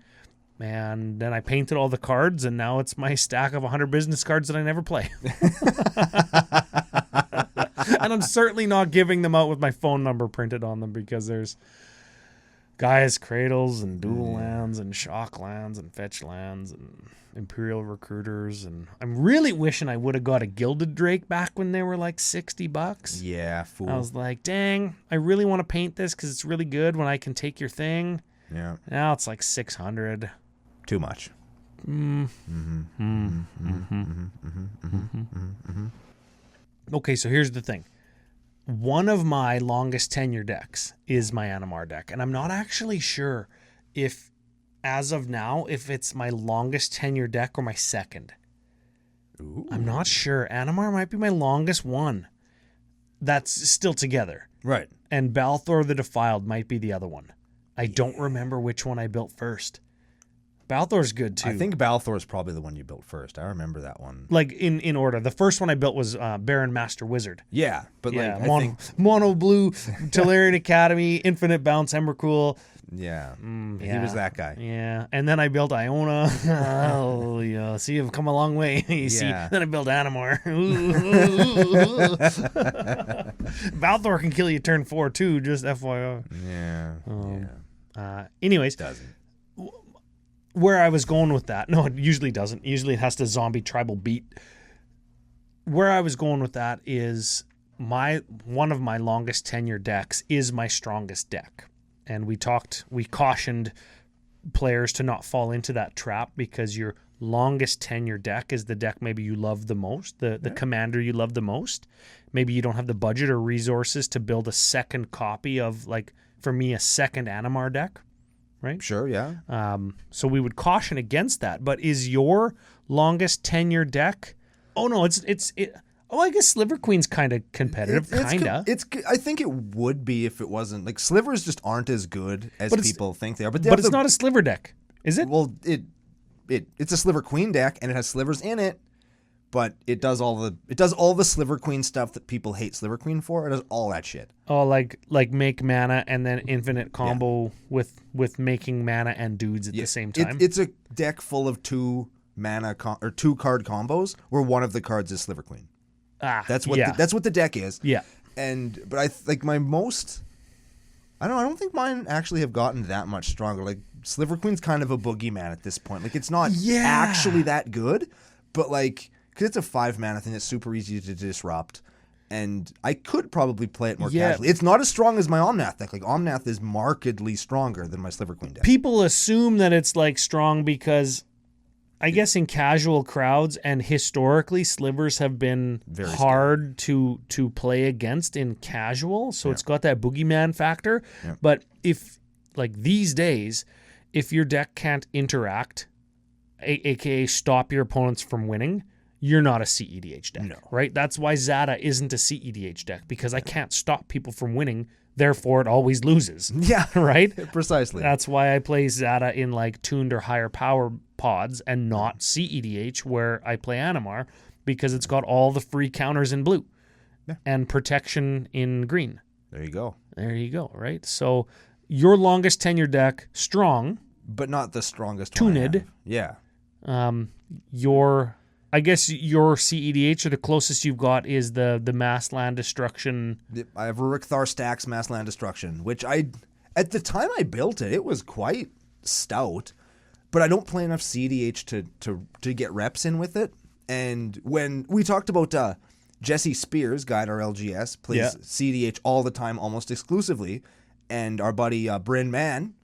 And then I painted all the cards, and now it's my stack of 100 business cards that I never play. And I'm certainly not giving them out with my phone number printed on them because there's Gaia's Cradles and Dual Lands and Shock Lands and Fetch Lands and Imperial Recruiters. And I'm really wishing I would have got a Gilded Drake back when they were like $60. Yeah, fool. I was like, dang, I really want to paint this because it's really good when I can take your thing. Yeah. Now it's like 600. Too much. Okay, so here's the thing. One of my longest tenure decks is my Animar deck, and I'm not actually sure if, as of now, if it's my longest tenure deck or my second. Ooh. I'm not sure. Animar might be my longest one. That's still together. Right. And Balthor the Defiled might be the other one. I don't remember which one I built first. Balthor's good too. I think Balthor is probably the one you built first. I remember that one. Like in order. The first one I built was Baron Master Wizard. Yeah, but Yeah, like I think mono blue, Tolarian Academy, Infinite Bounce, Emrakul. yeah, he yeah. was that guy. Yeah, and then I built Iona. Oh, yeah. See, I've come a long way. You see, Yeah. then I built Animar. Balthor can kill you turn 4 too. Just FYI. Yeah. Anyways, Doesn't. where I was going with that, no, it usually doesn't. Usually it has to zombie tribal beat. Where I was going with that is one of my longest tenure decks is my strongest deck. And we cautioned players to not fall into that trap because your longest tenure deck is the deck maybe you love the most, the commander you love the most. Maybe you don't have the budget or resources to build a second copy of, like, for me, a second Animar deck. Right? Sure, yeah. So we would caution against that. But is your longest tenure deck? Oh no, it's. Oh, I guess Sliver Queen's kind of competitive, kinda. I think it would be if it wasn't like slivers just aren't as good as people think they are. But it's not a sliver deck, is it? Well, it's a Sliver Queen deck and it has slivers in it. But it does all the Sliver Queen stuff that people hate Sliver Queen for. It does all that shit. Oh, like make mana and then infinite combo with making mana and dudes at the same time. It's a deck full of 2 mana or 2 card combos where one of the cards is Sliver Queen. That's what the deck is. Yeah. But I like my most. I don't think mine actually have gotten that much stronger. Like Sliver Queen's kind of a boogeyman at this point. Like it's not actually that good, but like. Because it's a 5 mana thing that's super easy to disrupt. And I could probably play it more casually. It's not as strong as my Omnath deck. Like, Omnath is markedly stronger than my Sliver Queen deck. People assume that it's, like, strong because I guess in casual crowds and historically, slivers have been Very hard to play against in casual. So it's got that boogeyman factor. Yeah. But if, like, these days, if your deck can't interact, aka stop your opponents from winning, you're not a CEDH deck, right? That's why Zada isn't a CEDH deck, because I can't stop people from winning, therefore it always loses. Yeah. Right? Precisely. That's why I play Zada in like tuned or higher power pods and not CEDH where I play Animar, because it's got all the free counters in blue. and protection in green. There you go. There you go, right? So your longest tenure deck, strong, but not the strongest one I tuned. have. Yeah. I guess your CEDH or the closest you've got is the mass land destruction. I have Rurik Thar Stacks Mass Land Destruction, which at the time I built it, it was quite stout, but I don't play enough CEDH to get reps in with it. And when we talked about Jesse Spears, guy at our LGS, plays CEDH all the time, almost exclusively, and our buddy Bryn Mann,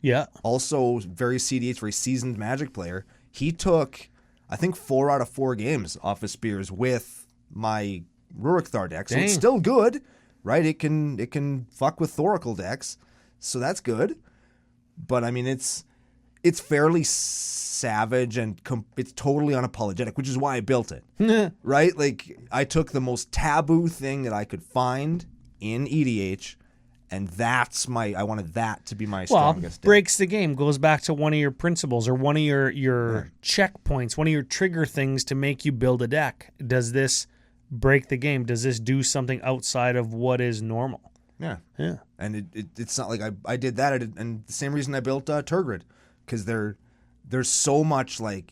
also very CEDH, very seasoned Magic player, he took, I think, 4 out of 4 games off of Spears with my Rurik Thar deck. So it's still good, right? It can fuck with Thoracle decks, so that's good. But I mean, it's fairly savage and it's totally unapologetic, which is why I built it. Right? Like, I took the most taboo thing that I could find in EDH, and I wanted that to be my strongest deck. Breaks the game, goes back to one of your principles or one of your checkpoints, one of your trigger things to make you build a deck. Does this break the game? Does this do something outside of what is normal? Yeah. And it's not like I did that. And the same reason I built Turgid, because there's so much like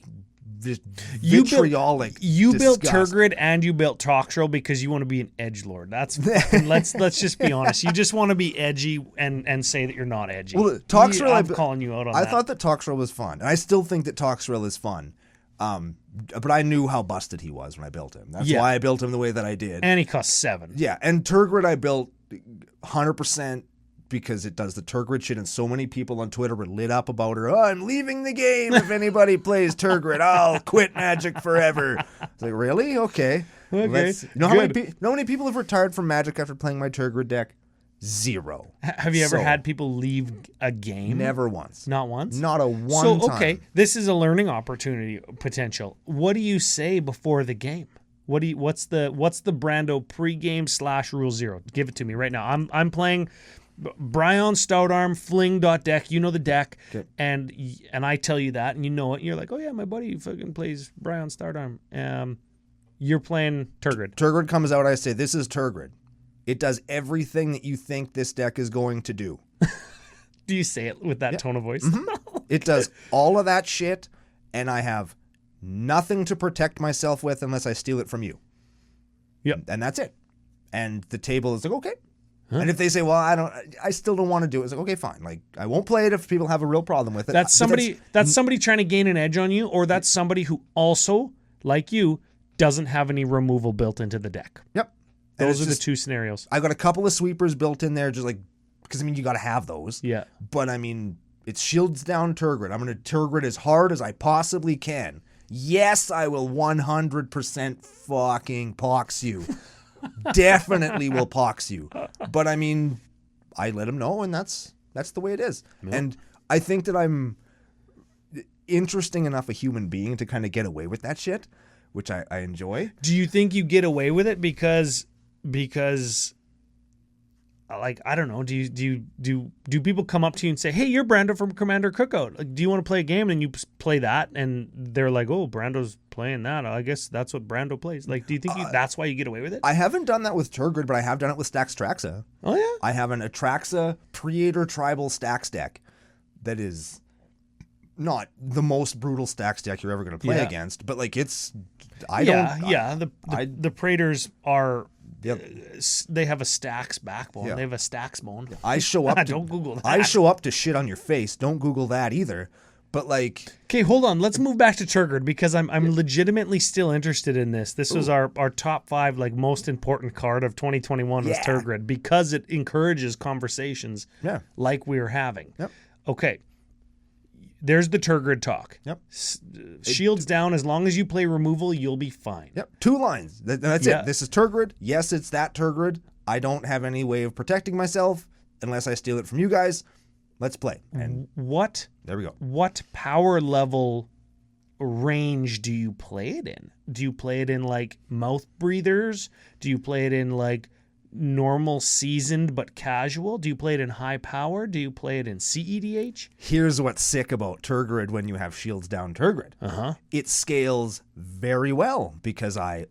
vitriolic. You built Turgid and you built Toxtrol because you want to be an edgelord. That's let's just be honest. You just want to be edgy and say that you're not edgy. Well, Toxtrol, I'm calling you out on that. I thought that Toxtrol was fun, and I still think that Toxtrol is fun. But I knew how busted he was when I built him. That's why I built him the way that I did. And he cost 7. Yeah, and Turgid I built 100%. Because it does the Turgid shit, and so many people on Twitter were lit up about her. Oh, I'm leaving the game if anybody plays Turgid. I'll quit Magic forever. It's like, really? Okay. You know how many people have retired from Magic after playing my Turgid deck? 0. Have you ever had people leave a game? Never once. Not once? Not a one time. Okay, this is a learning opportunity potential. What do you say before the game? What's the Brando pregame / Rule 0? Give it to me right now. I'm playing Bryon Stoutarm Fling.deck. You know the deck, okay. and I tell you that, and you know it. And you're like, oh yeah, my buddy fucking plays Bryon Stoutarm. You're playing Turgid. Turgid comes out. I say, this is Turgid. It does everything that you think this deck is going to do. Do you say it with that tone of voice? Mm-hmm. It does all of that shit, and I have nothing to protect myself with unless I steal it from you. Yep. And that's it. And the table is like, okay. Huh? And if they say, well, I still don't want to do it, it's like, okay, fine. Like, I won't play it if people have a real problem with it. That's somebody trying to gain an edge on you, or that's somebody who also, like you, doesn't have any removal built into the deck. Yep. Those are the two scenarios. I've got a couple of sweepers built in there, just like, because, I mean, you got to have those. Yeah. But, I mean, it's shields down Turgid. I'm going to Turgid as hard as I possibly can. Yes, I will 100% fucking pox you. Definitely will pox you. But, I mean, I let him know, and that's the way it is. Yep. And I think that I'm interesting enough a human being to kind of get away with that shit, which I enjoy. Do you think you get away with it because like, I don't know, do people come up to you and say, hey, you're Brando from Commander Cookout, like, do you want to play a game? And you play that and they're like, oh, Brando's playing that, I guess that's what Brando plays. Like, do you think that's why you get away with it? I haven't done that with Turgid, but I have done it with Stax Traxa. Oh yeah, I have an Atraxa Predator Tribal Stax deck that is not the most brutal Stax deck you're ever going to play against, but like, it's the Praetors are. Yep. They have a Stax backbone. Yeah. They have a Stax bone. I show up. Don't Google that. I show up to shit on your face. Don't Google that either. But like, okay, hold on. Let's move back to Turgid because I'm legitimately still interested in this. This was our top 5 like most important card of 2021 was Turgid because it encourages conversations like we were having. Yep. Okay. There's the Turgid talk. Yep. Shields down. As long as you play removal, you'll be fine. Yep. 2 lines. That's it. This is Turgid. Yes, it's that Turgid. I don't have any way of protecting myself unless I steal it from you guys. Let's play. And there we go. What power level range do you play it in? Do you play it in like mouth breathers? Do you play it in like normal, seasoned, but casual? Do you play it in high power? Do you play it in CEDH? Here's what's sick about Tergrid when you have shields down Tergrid. It scales very well because I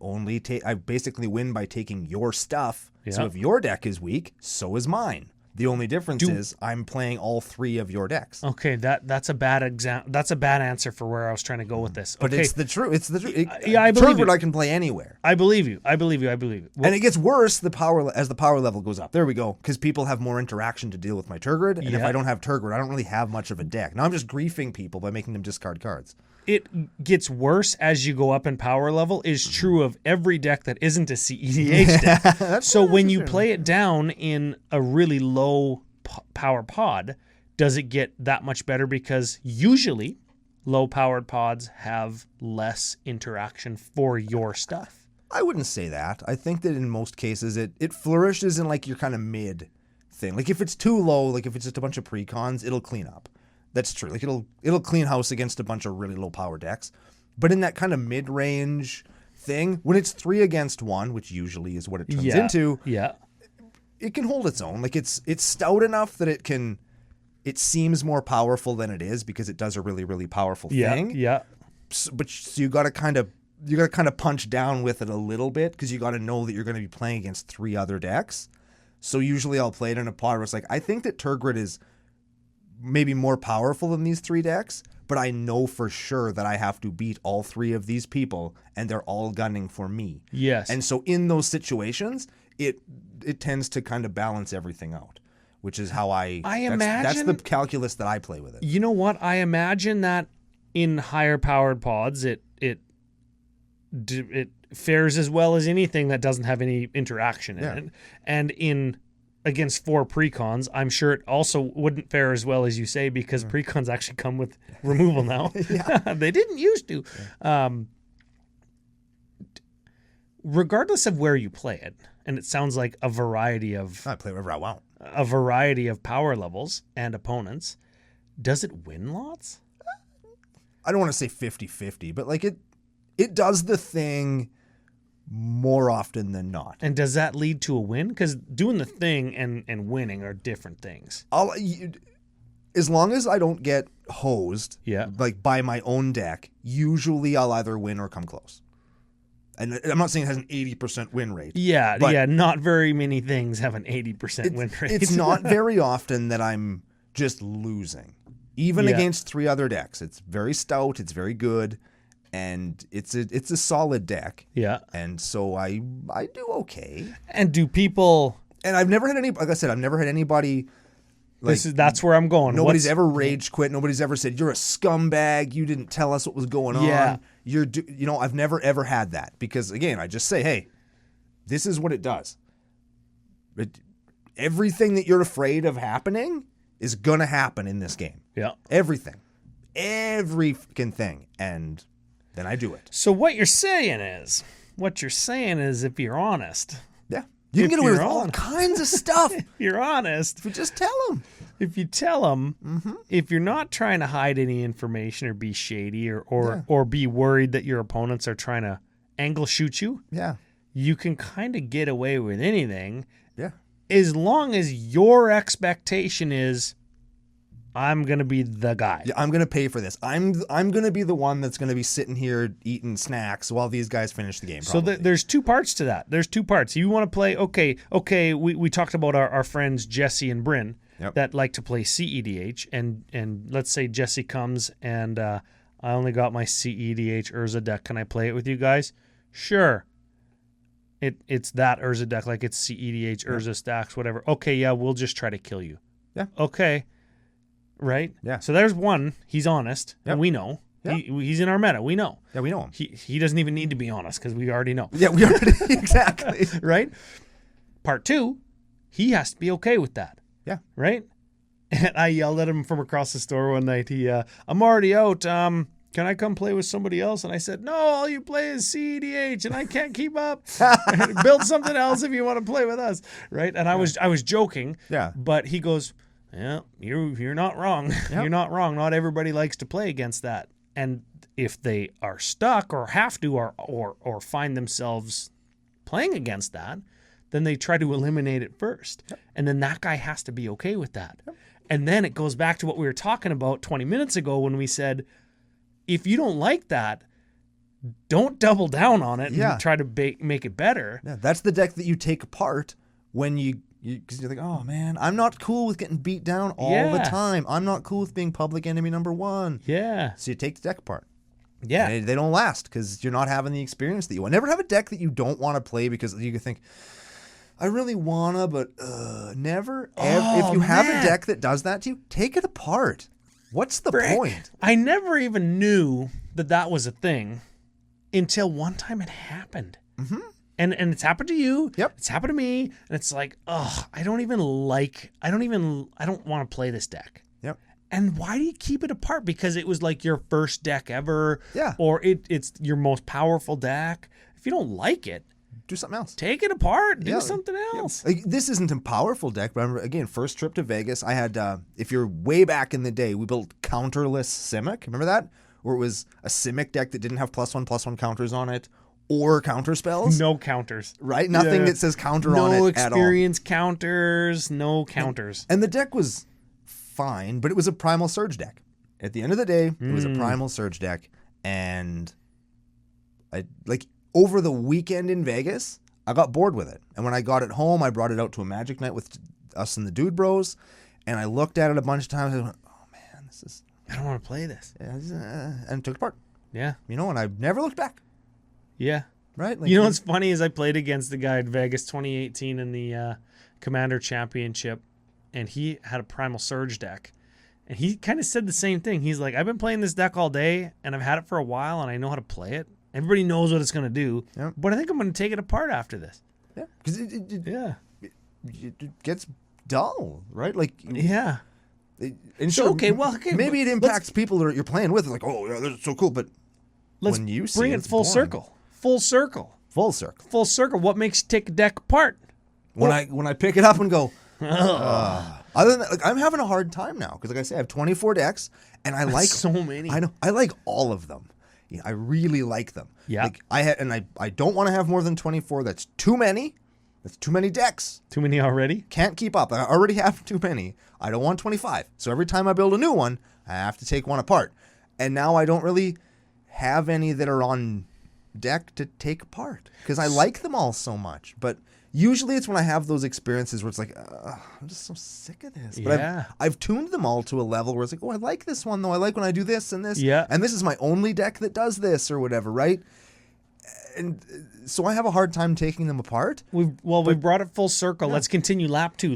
basically win by taking your stuff. Yeah. So if your deck is weak, so is mine. The only difference is I'm playing all 3 of your decks. Okay, that's a bad example. That's a bad answer for where I was trying to go with this. But okay. it's the truth. It's the truth. Yeah, I believe Tergrid you. I can play anywhere. I believe you. Well, And it gets worse as the power level goes up. There we go. Because people have more interaction to deal with my Tergrid. And if I don't have Tergrid, I don't really have much of a deck. Now I'm just griefing people by making them discard cards. It gets worse as you go up in power level is true of every deck that isn't a CEDH deck. So when you play it down in a really low power pod, does it get that much better? Because usually low powered pods have less interaction for your stuff. I wouldn't say that. I think that in most cases it flourishes in like your kind of mid thing. Like if it's too low, like if it's just a bunch of precons, it'll clean up. That's true. Like it'll clean house against a bunch of really low power decks. But in that kind of mid range thing, when it's 3 against 1, which usually is what it turns into, it can hold its own. Like it's stout enough that it seems more powerful than it is because it does a really, really powerful thing. Yeah. So you got to kind of punch down with it a little bit because you got to know that you're going to be playing against 3 other decks. So usually I'll play it in a pod where it's like, I think that Tergrid is maybe more powerful than these 3 decks, but I know for sure that I have to beat all 3 of these people and they're all gunning for me. Yes. And so in those situations, it tends to kind of balance everything out, which is how I imagine that's the calculus that I play with it. You know what? I imagine that in higher powered pods, it fares as well as anything that doesn't have any interaction in it. And in against 4 precons, I'm sure it also wouldn't fare as well as you say because precons actually come with removal now. They didn't used to. Regardless of where you play it, and it sounds like a variety of... I play wherever I want. A variety of power levels and opponents. Does it win lots? I don't want to say 50-50, but like it does the thing more often than not. And does that lead to a win? Because doing the thing and winning are different things. As long as I don't get hosed like by my own deck, usually I'll either win or come close. And I'm not saying it has an 80% win rate. Yeah, not very many things have an 80% win rate. It's not very often that I'm just losing. Even against 3 other decks. It's very stout, it's very good, and it's a solid deck. Yeah. And so I do okay. And do people... And I've never had like I said, I've never had anybody... Like, that's where I'm going. Nobody's ever rage quit. Nobody's ever said, you're a scumbag. You didn't tell us what was going on. I've never, ever had that. Because, again, I just say, hey, this is what it does. Everything that you're afraid of happening is going to happen in this game. Yeah. Everything. Every fucking thing. And then I do it. So what you're saying is if you're honest... Yeah. You can get away with all kinds of stuff. If you're honest. If you just tell them. If you tell them, if you're not trying to hide any information or be shady or be worried that your opponents are trying to angle shoot you, you can kind of get away with anything. Yeah. As long as your expectation is, I'm going to be the guy. Yeah, I'm going to pay for this. I'm going to be the one that's going to be sitting here eating snacks while these guys finish the game. Probably. So there's 2 parts to that. There's 2 parts. You want to play, okay, we talked about our friends Jesse and Bryn that like to play CEDH. And let's say Jesse comes and I only got my CEDH Urza deck. Can I play it with you guys? Sure. It's that Urza deck, like it's CEDH, Urza stacks, whatever. Okay, yeah, we'll just try to kill you. Yeah. Okay. Right? Yeah. So there's one. He's honest. And we know. Yep. He's in our meta. We know. Yeah, we know him. He doesn't even need to be honest because we already know. Yeah, we already... Exactly. Right? Part 2, he has to be okay with that. Yeah. Right? And I yelled at him from across the store one night. I'm already out. Can I come play with somebody else? And I said, no, all you play is CEDH and I can't keep up. Build something else if you want to play with us. Right? And I was joking. Yeah. But he goes... Yeah, you're not wrong. Yep. You're not wrong. Not everybody likes to play against that. And if they are stuck or have to or find themselves playing against that, then they try to eliminate it first. Yep. And then that guy has to be okay with that. Yep. And then it goes back to what we were talking about 20 minutes ago when we said, if you don't like that, don't double down on it and try to make it better. Yeah, that's the deck that you take apart when because you're like, oh man, I'm not cool with getting beat down all the time. I'm not cool with being public enemy number 1. Yeah. So you take the deck apart. Yeah. And they don't last because you're not having the experience that you want. Never have a deck that you don't want to play because you can think, I really wanna, but never. If you have a deck that does that to you, take it apart. What's the point? I never even knew that was a thing until one time it happened. Mm-hmm. And it's happened to you. Yep. It's happened to me. And it's like, I don't want to play this deck. Yep. And why do you keep it apart? Because it was like your first deck ever. Yeah. Or it's your most powerful deck. If you don't like it, do something else. Take it apart. Do something else. Yeah. Like, this isn't a powerful deck, but I remember, again, first trip to Vegas, I had, if you're way back in the day, we built counterless Simic. Remember that? Where it was a Simic deck that didn't have +1/+1 counters on it or counter spells. No counters. Right? Nothing that says counter on it No at all. experience counters, no counters. And the deck was fine, but it was a Primal Surge deck. At the end of the day, it was a Primal Surge deck. And over the weekend in Vegas, I got bored with it. And when I got it home, I brought it out to a Magic night with us and the Dude Bros. And I looked at it a bunch of times and I went, oh man, I don't want to play this. And took it apart. Yeah. And I never looked back. Yeah. Right? What's funny is I played against the guy in Vegas 2018 in the Commander Championship, and he had a Primal Surge deck. And he kind of said the same thing. He's like, I've been playing this deck all day, and I've had it for a while, and I know how to play it. Everybody knows what it's going to do, but I think I'm going to take it apart after this. Yeah. Because it gets dull, right? Yeah. And sure, maybe it impacts people that you're playing with. Like, oh, yeah, that's so cool. But when you see bring it full circle. Full circle. Full circle. Full circle. What makes you take a deck apart? When I pick it up and go, other than that, I'm having a hard time now because, like I say, I have 24 decks, and I like so many. I know I like all of them. Yeah, I really like them. Yeah. I don't want to have more than 24. That's too many. That's too many decks. Too many already? Can't keep up. I already have too many. I don't want 25. So every time I build a new one, I have to take one apart. And now I don't really have any that are on deck to take apart because I like them all so much. But usually it's when I have those experiences where it's like, I'm just so sick of this. But I've tuned them all to a level where it's like, oh, I like this one, though. I like when I do this and this. Yeah. And this is my only deck that does this or whatever, right? And so I have a hard time taking them apart. We brought it full circle. Let's continue lap two.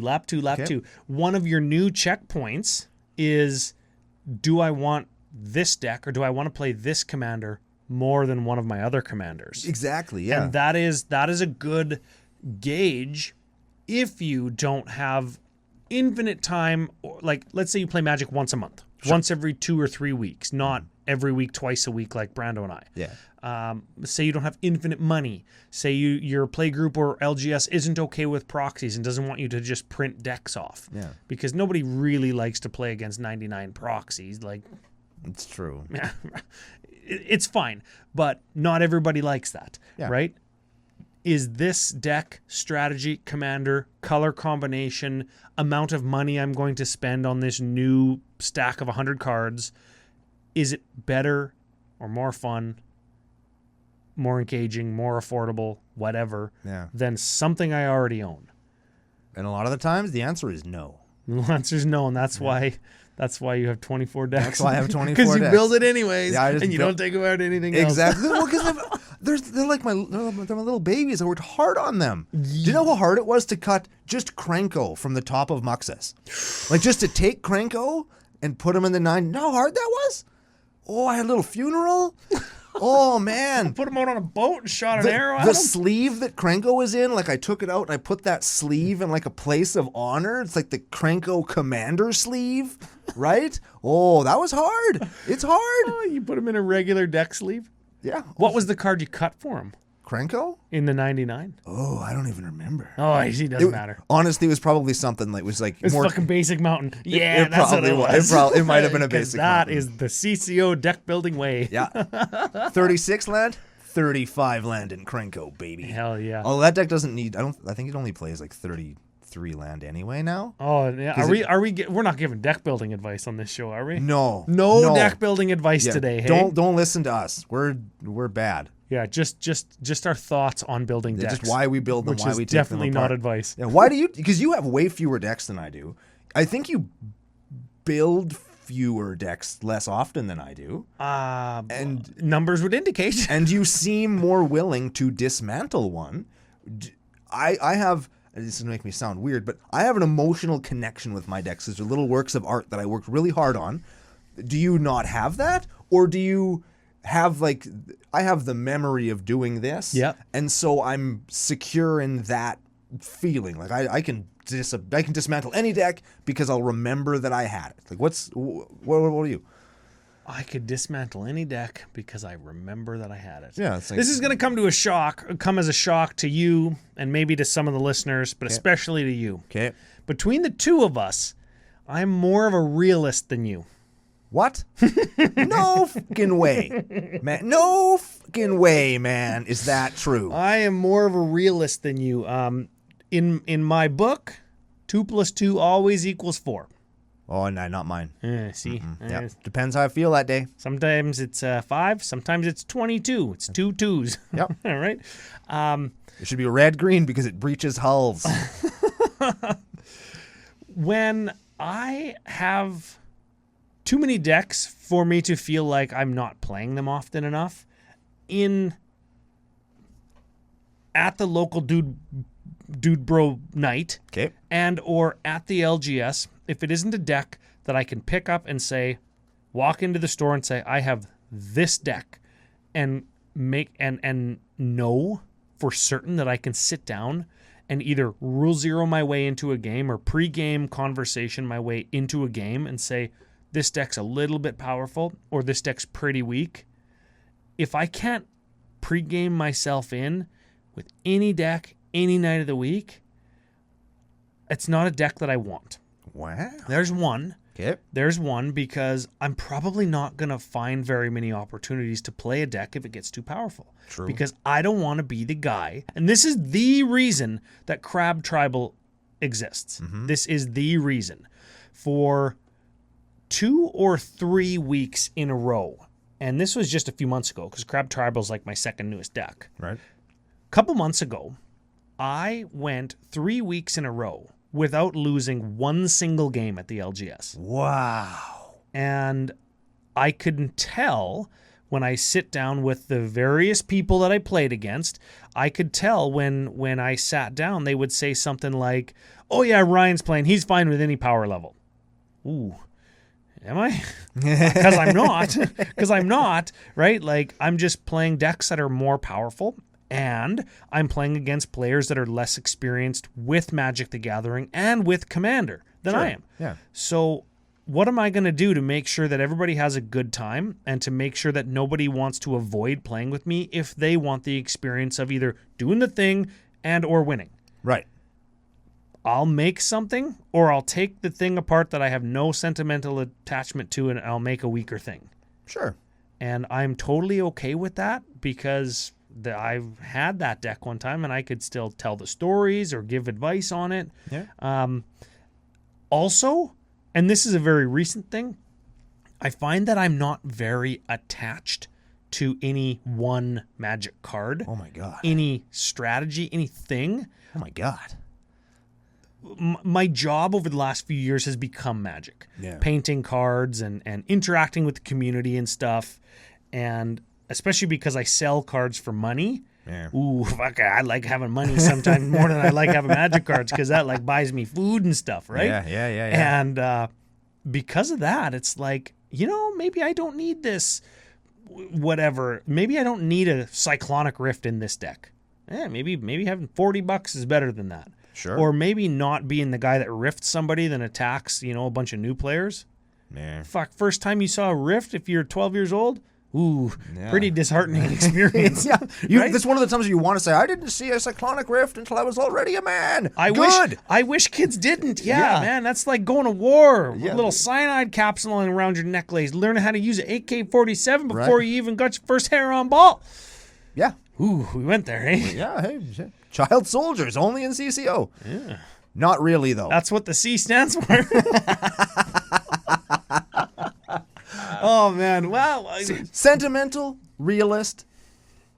One of your new checkpoints is, do I want this deck or do I want to play this commander more than one of my other commanders? Exactly, yeah. And that is a good gauge if you don't have infinite time. Like, let's say you play Magic once a month, once every 2 or 3 weeks, not every week, twice a week like Brando and I. Yeah. Say you don't have infinite money. Say your play group or LGS isn't okay with proxies and doesn't want you to just print decks off. Yeah. Because nobody really likes to play against 99 proxies. Like, it's true. It's fine, but not everybody likes that, right? Is this deck, strategy, commander, color combination, amount of money I'm going to spend on this new stack of 100 cards, is it better or more fun, more engaging, more affordable, whatever, than something I already own? And a lot of the times, the answer is no. The answer is no, and that's why you have 24 decks. That's why I have 24 decks. Because you build it anyways, and you don't take about anything else. Exactly. Well, because they're like my little babies. I worked hard on them. Do you know how hard it was to cut just Krenko from the top of Muxus? Like, just to take Krenko and put him in the 9. You know how hard that was? Oh, I had a little funeral. Oh, man. Put him out on a boat and shot an arrow at him. The sleeve that Krenko was in, like, I took it out and I put that sleeve in, like, a place of honor. It's like the Krenko commander sleeve, right? Oh, that was hard. It's hard. Oh, you put him in a regular deck sleeve? Yeah. What was the card you cut for him? Krenko? In the 99? Oh, I don't even remember. Oh, it doesn't matter. Honestly, it was probably something like, it's more fucking Basic Mountain. Yeah, that's what it was. It might have been a Basic Mountain. That is the CCO deck building way. Yeah. 36 land, 35 land in Krenko, baby. Hell yeah. Oh, that deck doesn't need. I think it only plays like 33 land anyway now. Oh yeah. We're not giving deck building advice on this show, are we? No. No deck building advice today. Hey? Don't listen to us. We're bad. Yeah, just our thoughts on building decks. Just why we build them, which why is we take definitely them apart. not advice. Yeah, why do you? Because you have way fewer decks than I do. I think you build fewer decks less often than I do. And numbers would indicate. And you seem more willing to dismantle one. I have. This is gonna make me sound weird, but I have an emotional connection with my decks. These are little works of art that I worked really hard on. Do you not have that, or do you have like? I have the memory of doing this, and so I'm secure in that feeling. Like I can dismantle any deck because I'll remember that I had it. Like what are you? I could dismantle any deck because I remember that I had it. Yeah, it's like, this is going to come as a shock to you and maybe to some of the listeners, but especially to you. Okay. Between the two of us, I'm more of a realist than you. What? No fucking way, man. No fucking way, man. Is that true? I am more of a realist than you. In my book, 2 + 2 always equals 4. Oh, no, not mine. See? Yeah. Depends how I feel that day. Sometimes it's 5. Sometimes it's 22. It's 2 2s. Yep. All right. It should be red-green because it breaches hulls. When I have too many decks for me to feel like I'm not playing them often enough, at the local dude bro night, and or at the LGS, if it isn't a deck that I can pick up and say, walk into the store and say, I have this deck, and make and know for certain that I can sit down and either rule zero my way into a game or pre-game conversation my way into a game and say, this deck's a little bit powerful or this deck's pretty weak. If I can't pre-game myself in with any deck any night of the week, it's not a deck that I want. Wow. There's one. Okay. There's one because I'm probably not going to find very many opportunities to play a deck if it gets too powerful. True. Because I don't want to be the guy. And this is the reason that Crab Tribal exists. Mm-hmm. This is the reason. For 2 or 3 weeks in a row, and this was just a few months ago because Crab Tribal is like my second newest deck. Right. A couple months ago, I went 3 weeks in a row without losing one single game at the LGS. Wow. And I couldn't tell when I sit down with the various people that I played against, I could tell when I sat down, they would say something like, oh yeah, Ryan's playing. He's fine with any power level. Ooh, am I? Because I'm not. Because I'm not, right? Like, I'm just playing decks that are more powerful. And I'm playing against players that are less experienced with Magic the Gathering and with Commander than I am. Yeah. So what am I going to do to make sure that everybody has a good time and to make sure that nobody wants to avoid playing with me if they want the experience of either doing the thing and or winning? Right. I'll make something or I'll take the thing apart that I have no sentimental attachment to and I'll make a weaker thing. Sure. And I'm totally okay with that because I've had that deck one time and I could still tell the stories or give advice on it. Yeah. Also, and this is a very recent thing, I find that I'm not very attached to any one Magic card. Oh my God. Any strategy, anything. Oh my God. My job over the last few years has become Magic. Yeah. Painting cards and interacting with the community and stuff. And especially because I sell cards for money. Yeah. Ooh, fuck, I like having money sometimes more than I like having Magic cards because that like buys me food and stuff, right? Yeah. And because of that, it's like, maybe I don't need this whatever. Maybe I don't need a Cyclonic Rift in this deck. Maybe having $40 is better than that. Sure. Or maybe not being the guy that rifts somebody then attacks, a bunch of new players. Yeah. Fuck, first time you saw a rift if you're 12 years old? Ooh, yeah. Pretty disheartening experience. Yeah, right? That's one of the times you want to say, I didn't see a Cyclonic Rift until I was already a man. I wish kids didn't. Yeah, man, that's like going to war with a little cyanide capsule around your necklace, learning how to use an AK-47 before you even got your first hair on ball. Yeah. Ooh, we went there, eh? Yeah, hey, child soldiers, only in CCO. Yeah. Not really, though. That's what the C stands for. Oh, man. Wow. Sentimental, realist.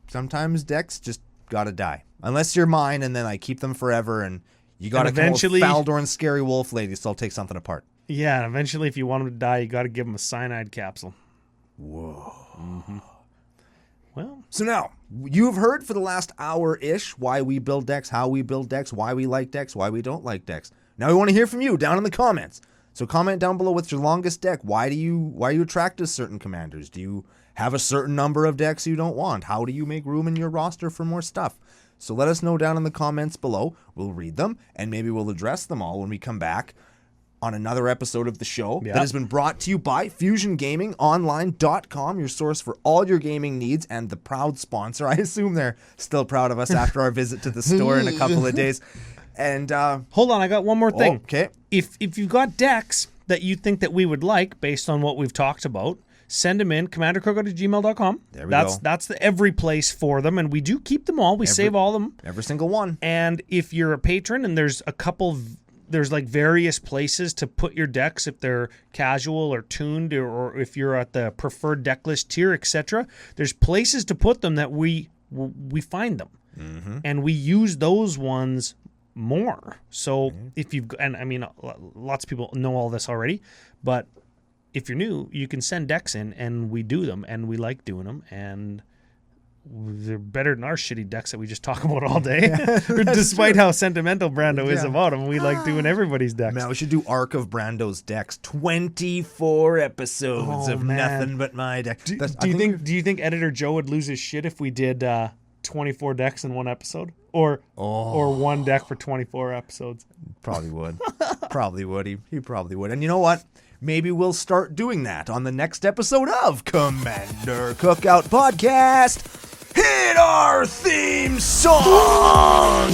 Sometimes decks just gotta die. Unless you're mine, and then I keep them forever, and you gotta eventually come with Faldor and Scary Wolf Lady, so I'll take something apart. Yeah, and eventually, if you want them to die, you got to give them a cyanide capsule. Whoa. Mm-hmm. Well, so now, you've heard for the last hour-ish why we build decks, how we build decks, why we like decks, why we don't like decks. Now we want to hear from you down in the comments. So comment down below what's your longest deck. Why are you attracted to certain commanders? Do you have a certain number of decks you don't want? How do you make room in your roster for more stuff? So let us know down in the comments below. We'll read them, and maybe we'll address them all when we come back on another episode of the show that has been brought to you by FusionGamingOnline.com, your source for all your gaming needs and the proud sponsor. I assume they're still proud of us after our visit to the store in a couple of days. And hold on, I got one more thing. Okay. If you've got decks that you think that we would like based on what we've talked about, send them in, commandercookout@gmail.com. There we go. That's the every place for them, and we do keep them all. We save all of them. Every single one. And if you're a patron and there's like various places to put your decks if they're casual or tuned, or if you're at the preferred deck list tier, etc. There's places to put them that we find them, and we use those ones more. So if you've, and I mean, lots of people know all this already, but if you're new, you can send decks in, and we do them, and we like doing them, and they're better than our shitty decks that we just talk about all day. Despite how sentimental Brando is about them, we like doing everybody's decks. Man, we should do Arc of Brando's decks. 24 episodes of nothing but my deck. Do you think Editor Joe would lose his shit if we did 24 decks in one episode, or one deck for 24 episodes? Probably would. Probably would. He probably would. And you know what? Maybe we'll start doing that on the next episode of Commander Cookout Podcast. Hit our theme song!